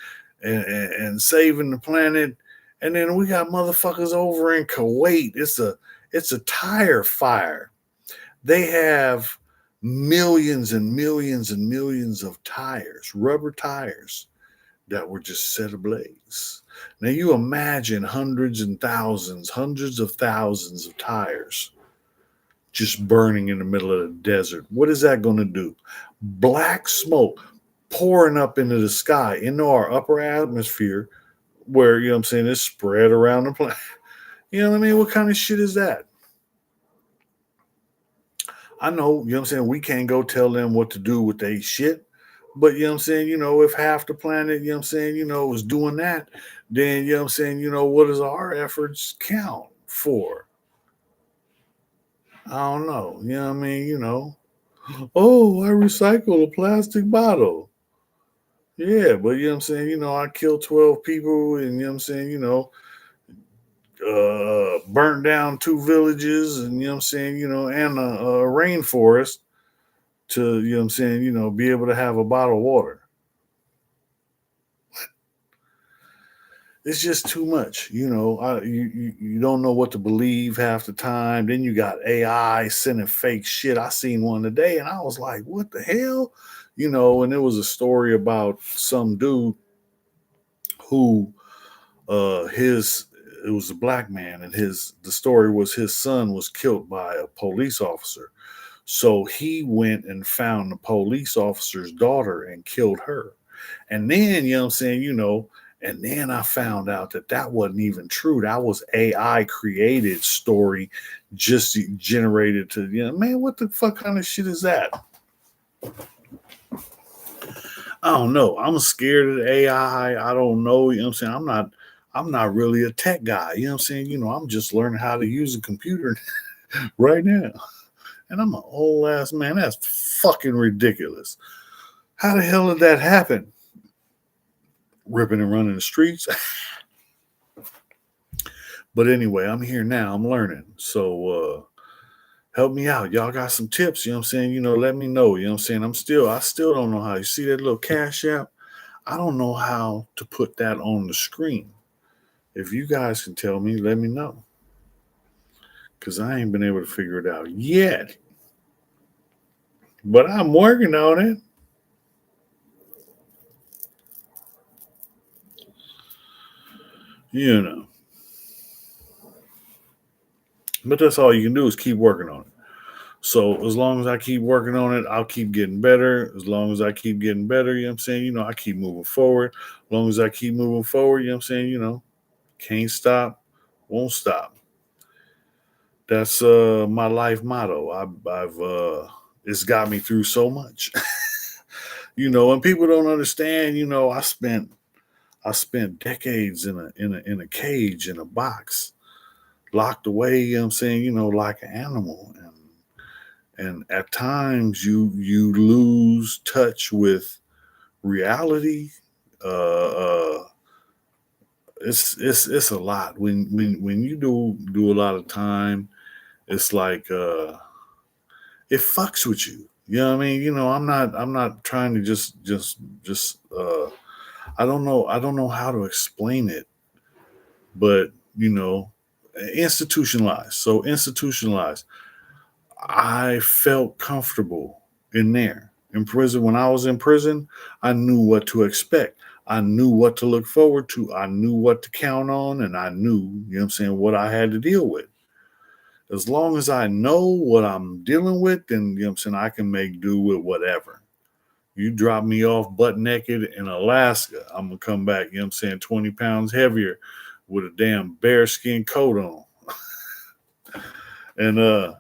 and saving the planet. And then we got motherfuckers over in Kuwait. It's a tire fire. They have millions and millions and millions of tires, rubber tires, that were just set ablaze. Now you imagine hundreds of thousands of tires just burning in the middle of the desert. What is that going to do? Black smoke pouring up into the sky, into our upper atmosphere, where, it's spread around the planet. You know what I mean? What kind of shit is that? I know, we can't go tell them what to do with their shit, But you know what I'm saying, if half the planet, you know what I'm saying, is doing that, then you know what I'm saying, what does our efforts count for? I don't know. You know what I mean? Oh, I recycle a plastic bottle. Yeah, but you know what I'm saying, I killed 12 people and you know what I'm saying, burnt down two villages and you know what I'm saying, and a rainforest to, you know what I'm saying, be able to have a bottle of water. It's just too much, you don't know what to believe half the time. Then you got AI sending fake shit. I seen one today and I was like, what the hell? And it was a story about some dude who his it was a black man and the story was his son was killed by a police officer. So he went and found the police officer's daughter and killed her. And then, you know what I'm saying, and then I found out that wasn't even true. That was AI created story, just generated to, man, what the fuck kind of shit is that? I don't know. I'm scared of AI. I don't know. You know what I'm saying? I'm not really a tech guy. You know what I'm saying? I'm just learning how to use a computer right now. And I'm an old ass man. That's fucking ridiculous. How the hell did that happen? Ripping and running the streets. But anyway, I'm here now. I'm learning. So help me out. Y'all got some tips, you know what I'm saying? Let me know. You know what I'm saying? I still don't know how. You see that little Cash App? I don't know how to put that on the screen. If you guys can tell me, let me know. Because I ain't been able to figure it out yet. But I'm working on it. You know. But that's all you can do is keep working on it. So as long as I keep working on it, I'll keep getting better. As long as I keep getting better, you know what I'm saying? I keep moving forward. As long as I keep moving forward, you know what I'm saying? Can't stop, won't stop. That's my life motto. I've it's got me through so much. And people don't understand, I spent decades in a cage in a box, locked away, you know what I'm saying, like an animal. And at times you lose touch with reality. Uh, it's a lot when you do a lot of time. It's like it fucks with you. You know what I mean? I'm not trying to just I don't know how to explain it, but institutionalized. So institutionalized. I felt comfortable in there. In prison, when I was in prison, I knew what to expect. I knew what to look forward to. I knew what to count on, and I knew, what I had to deal with. As long as I know what I'm dealing with, then, I can make do with whatever. You drop me off butt naked in Alaska, I'm going to come back, 20 pounds heavier with a damn bearskin coat on. And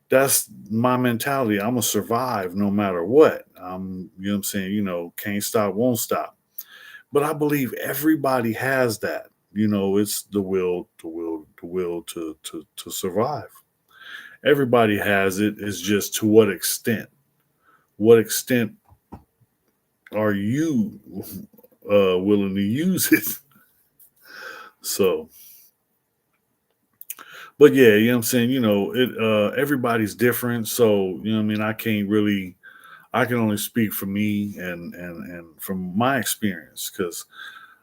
that's my mentality. I'm gonna survive no matter what. Can't stop, won't stop. But I believe everybody has that. It's the will to survive. Everybody has it. It's just to what extent? What extent are you willing to use it? So, but yeah, I'm saying, it everybody's different. So, I can only speak for me and from my experience because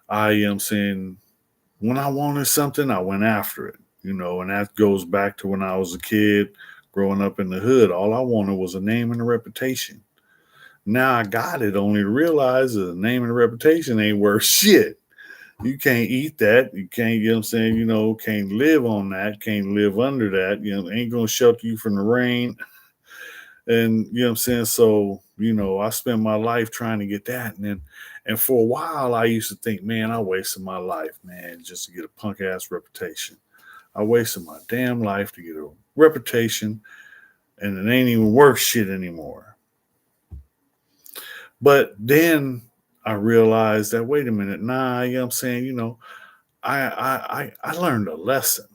I am saying when I wanted something, I went after it, and that goes back to when I was a kid growing up in the hood. All I wanted was a name and a reputation. Now I got it, only to realize that a name and a reputation ain't worth shit. You can't eat that. You can't, can't live on that, can't live under that. Ain't gonna shelter you from the rain. And so, I spent my life trying to get that. And for a while I used to think, man, I wasted my life, man, just to get a punk ass reputation. I wasted my damn life to get a reputation and it ain't even worth shit anymore. But then I realized that, wait a minute, nah, you know what I'm saying? I learned a lesson.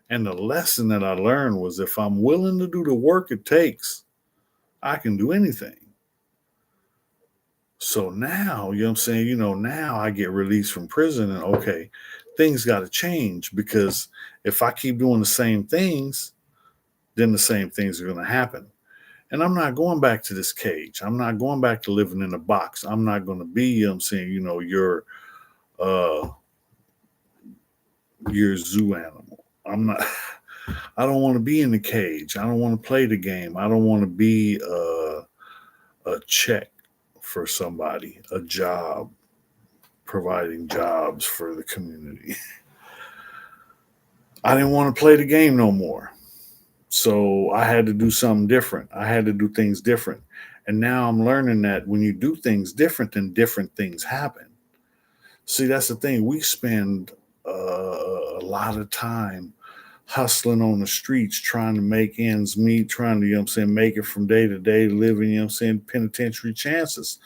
And the lesson that I learned was if I'm willing to do the work it takes, I can do anything. So now, you know what I'm saying? Now I get released from prison and okay, things got to change because if I keep doing the same things, then the same things are going to happen. And I'm not going back to this cage. I'm not going back to living in a box. I'm not going to be, you know what I'm saying, uh your zoo animal. I'm not I don't want to be in the cage. I don't want to play the game. I don't want to be a check for somebody, a job, providing jobs for the community. I didn't want to play the game no more. So I had to do something different. I had to do things different. And now I'm learning that when you do things different, then different things happen. See, that's the thing. We spend a lot of time hustling on the streets, trying to make ends meet, trying to, you know what I'm saying, make it from day to day, living, you know what I'm saying, penitentiary chances.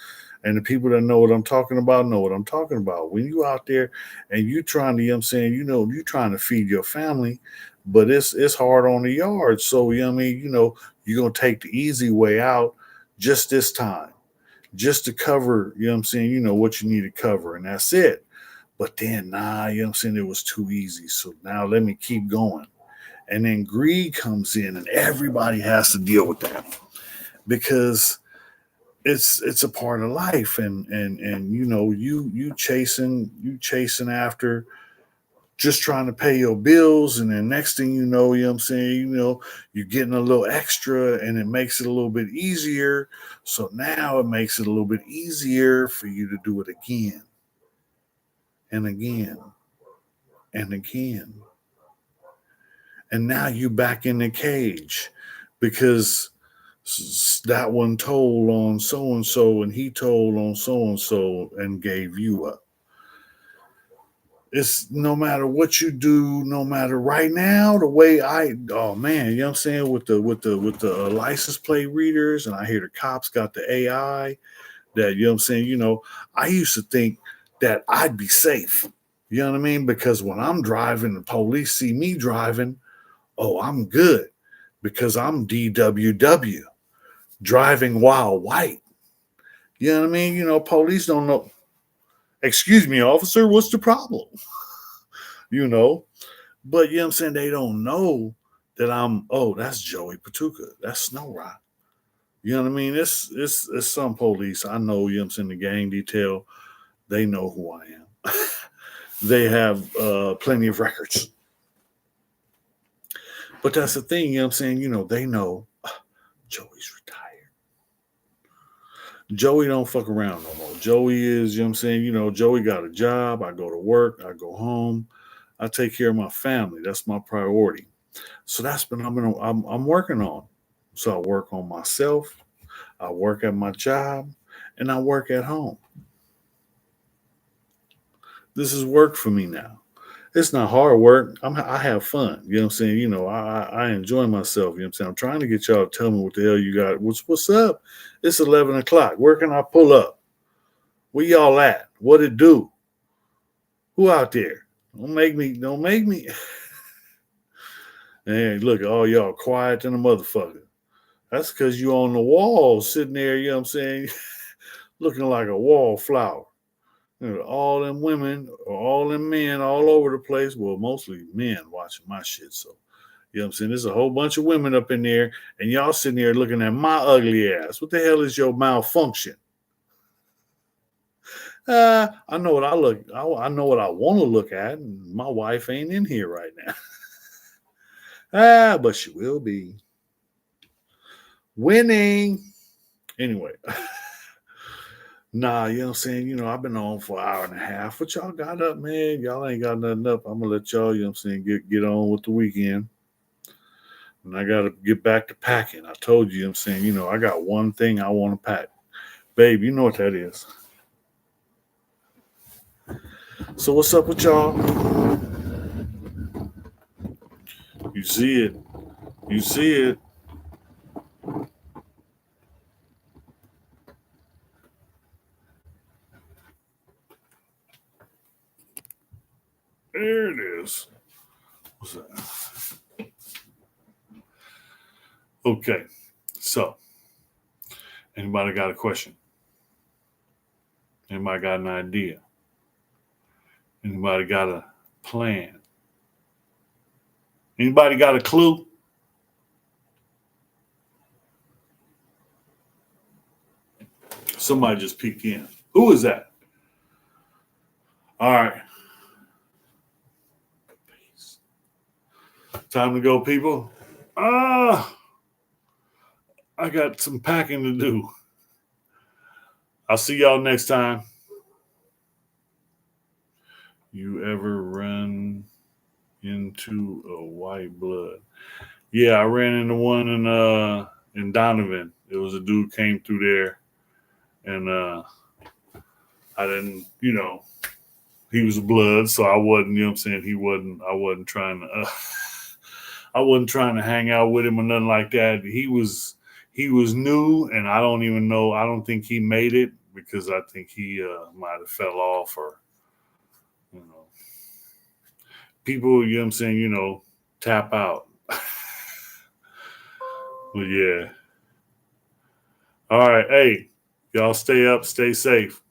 And the people that know what I'm talking about know what I'm talking about. When you out there and you trying to, you know what I'm saying, you trying to feed your family, but it's hard on the yard. So, you know what I mean, you're gonna take the easy way out just this time, just to cover, you know what I'm saying, what you need to cover, and that's it. But then nah, you know what I'm saying, it was too easy. So now let me keep going. And then greed comes in and everybody has to deal with that because it's a part of life. And you chasing after just trying to pay your bills, and then next thing you know what I'm saying, you're getting a little extra and it makes it a little bit easier. So now it makes it a little bit easier for you to do it again and again and again. And now you back in the cage because that one told on so and so and he told on so and so and gave you up. It's no matter what you do, no matter right now, the way oh man, you know what I'm saying, with the license plate readers, and I hear the cops got the AI that, you know what I'm saying, I used to think that I'd be safe. You know what I mean? Because when I'm driving, the police see me driving, oh, I'm good because I'm DWW, driving while white. You know what I mean? Police don't know. Excuse me, officer, what's the problem? You know, but you know what I'm saying? They don't know that oh, that's Joey Patuka. That's Snow Rock. You know what I mean? It's some police. I know, you know what I'm saying, the gang detail, they know who I am. They have plenty of records. But that's the thing, you know what I'm saying? They know Joey's retired. Joey don't fuck around no more. Joey is, you know what I'm saying? Joey got a job. I go to work. I go home. I take care of my family. That's my priority. So that's been I'm working on. So I work on myself. I work at my job, and I work at home. This is work for me now. It's not hard work. I have fun. You know what I'm saying? I enjoy myself. You know what I'm saying? I'm trying to get y'all to tell me what the hell you got. What's up? It's 11 o'clock. Where can I pull up? Where y'all at? What it do? Who out there? Don't make me. Hey, look, all y'all quiet than a motherfucker. That's because you on the wall sitting there, you know what I'm saying, looking like a wallflower. All them women or all them men all over the place. Well, mostly men watching my shit. So, you know what I'm saying? There's a whole bunch of women up in there, and y'all sitting there looking at my ugly ass. What the hell is your malfunction? I know what I look. I know what I want to look at, and my wife ain't in here right now. But she will be winning anyway. Nah, you know what I'm saying? I've been on for an hour and a half. What y'all got up, man? Y'all ain't got nothing up. I'm gonna let y'all, you know what I'm saying, get on with the weekend. And I gotta get back to packing. I told you, you know what I'm saying, I got one thing I want to pack. Babe, you know what that is. So what's up with y'all? You see it. You see it. There it is. What's that? Okay. So, anybody got a question? Anybody got an idea? Anybody got a plan? Anybody got a clue? Somebody just peeked in. Who is that? All right. Peace. Time to go, people. I got some packing to do. I'll see y'all next time. You ever run into a white blood? Yeah, I ran into one in Donovan. It was a dude came through there, and I didn't, he was blood, so I wasn't, what I'm saying, I wasn't trying to I wasn't trying to hang out with him or nothing like that. He was new, and I don't even know. I don't think he made it because I think he might have fell off or, people, what I'm saying, tap out. But yeah. All right. Hey, y'all stay up, stay safe.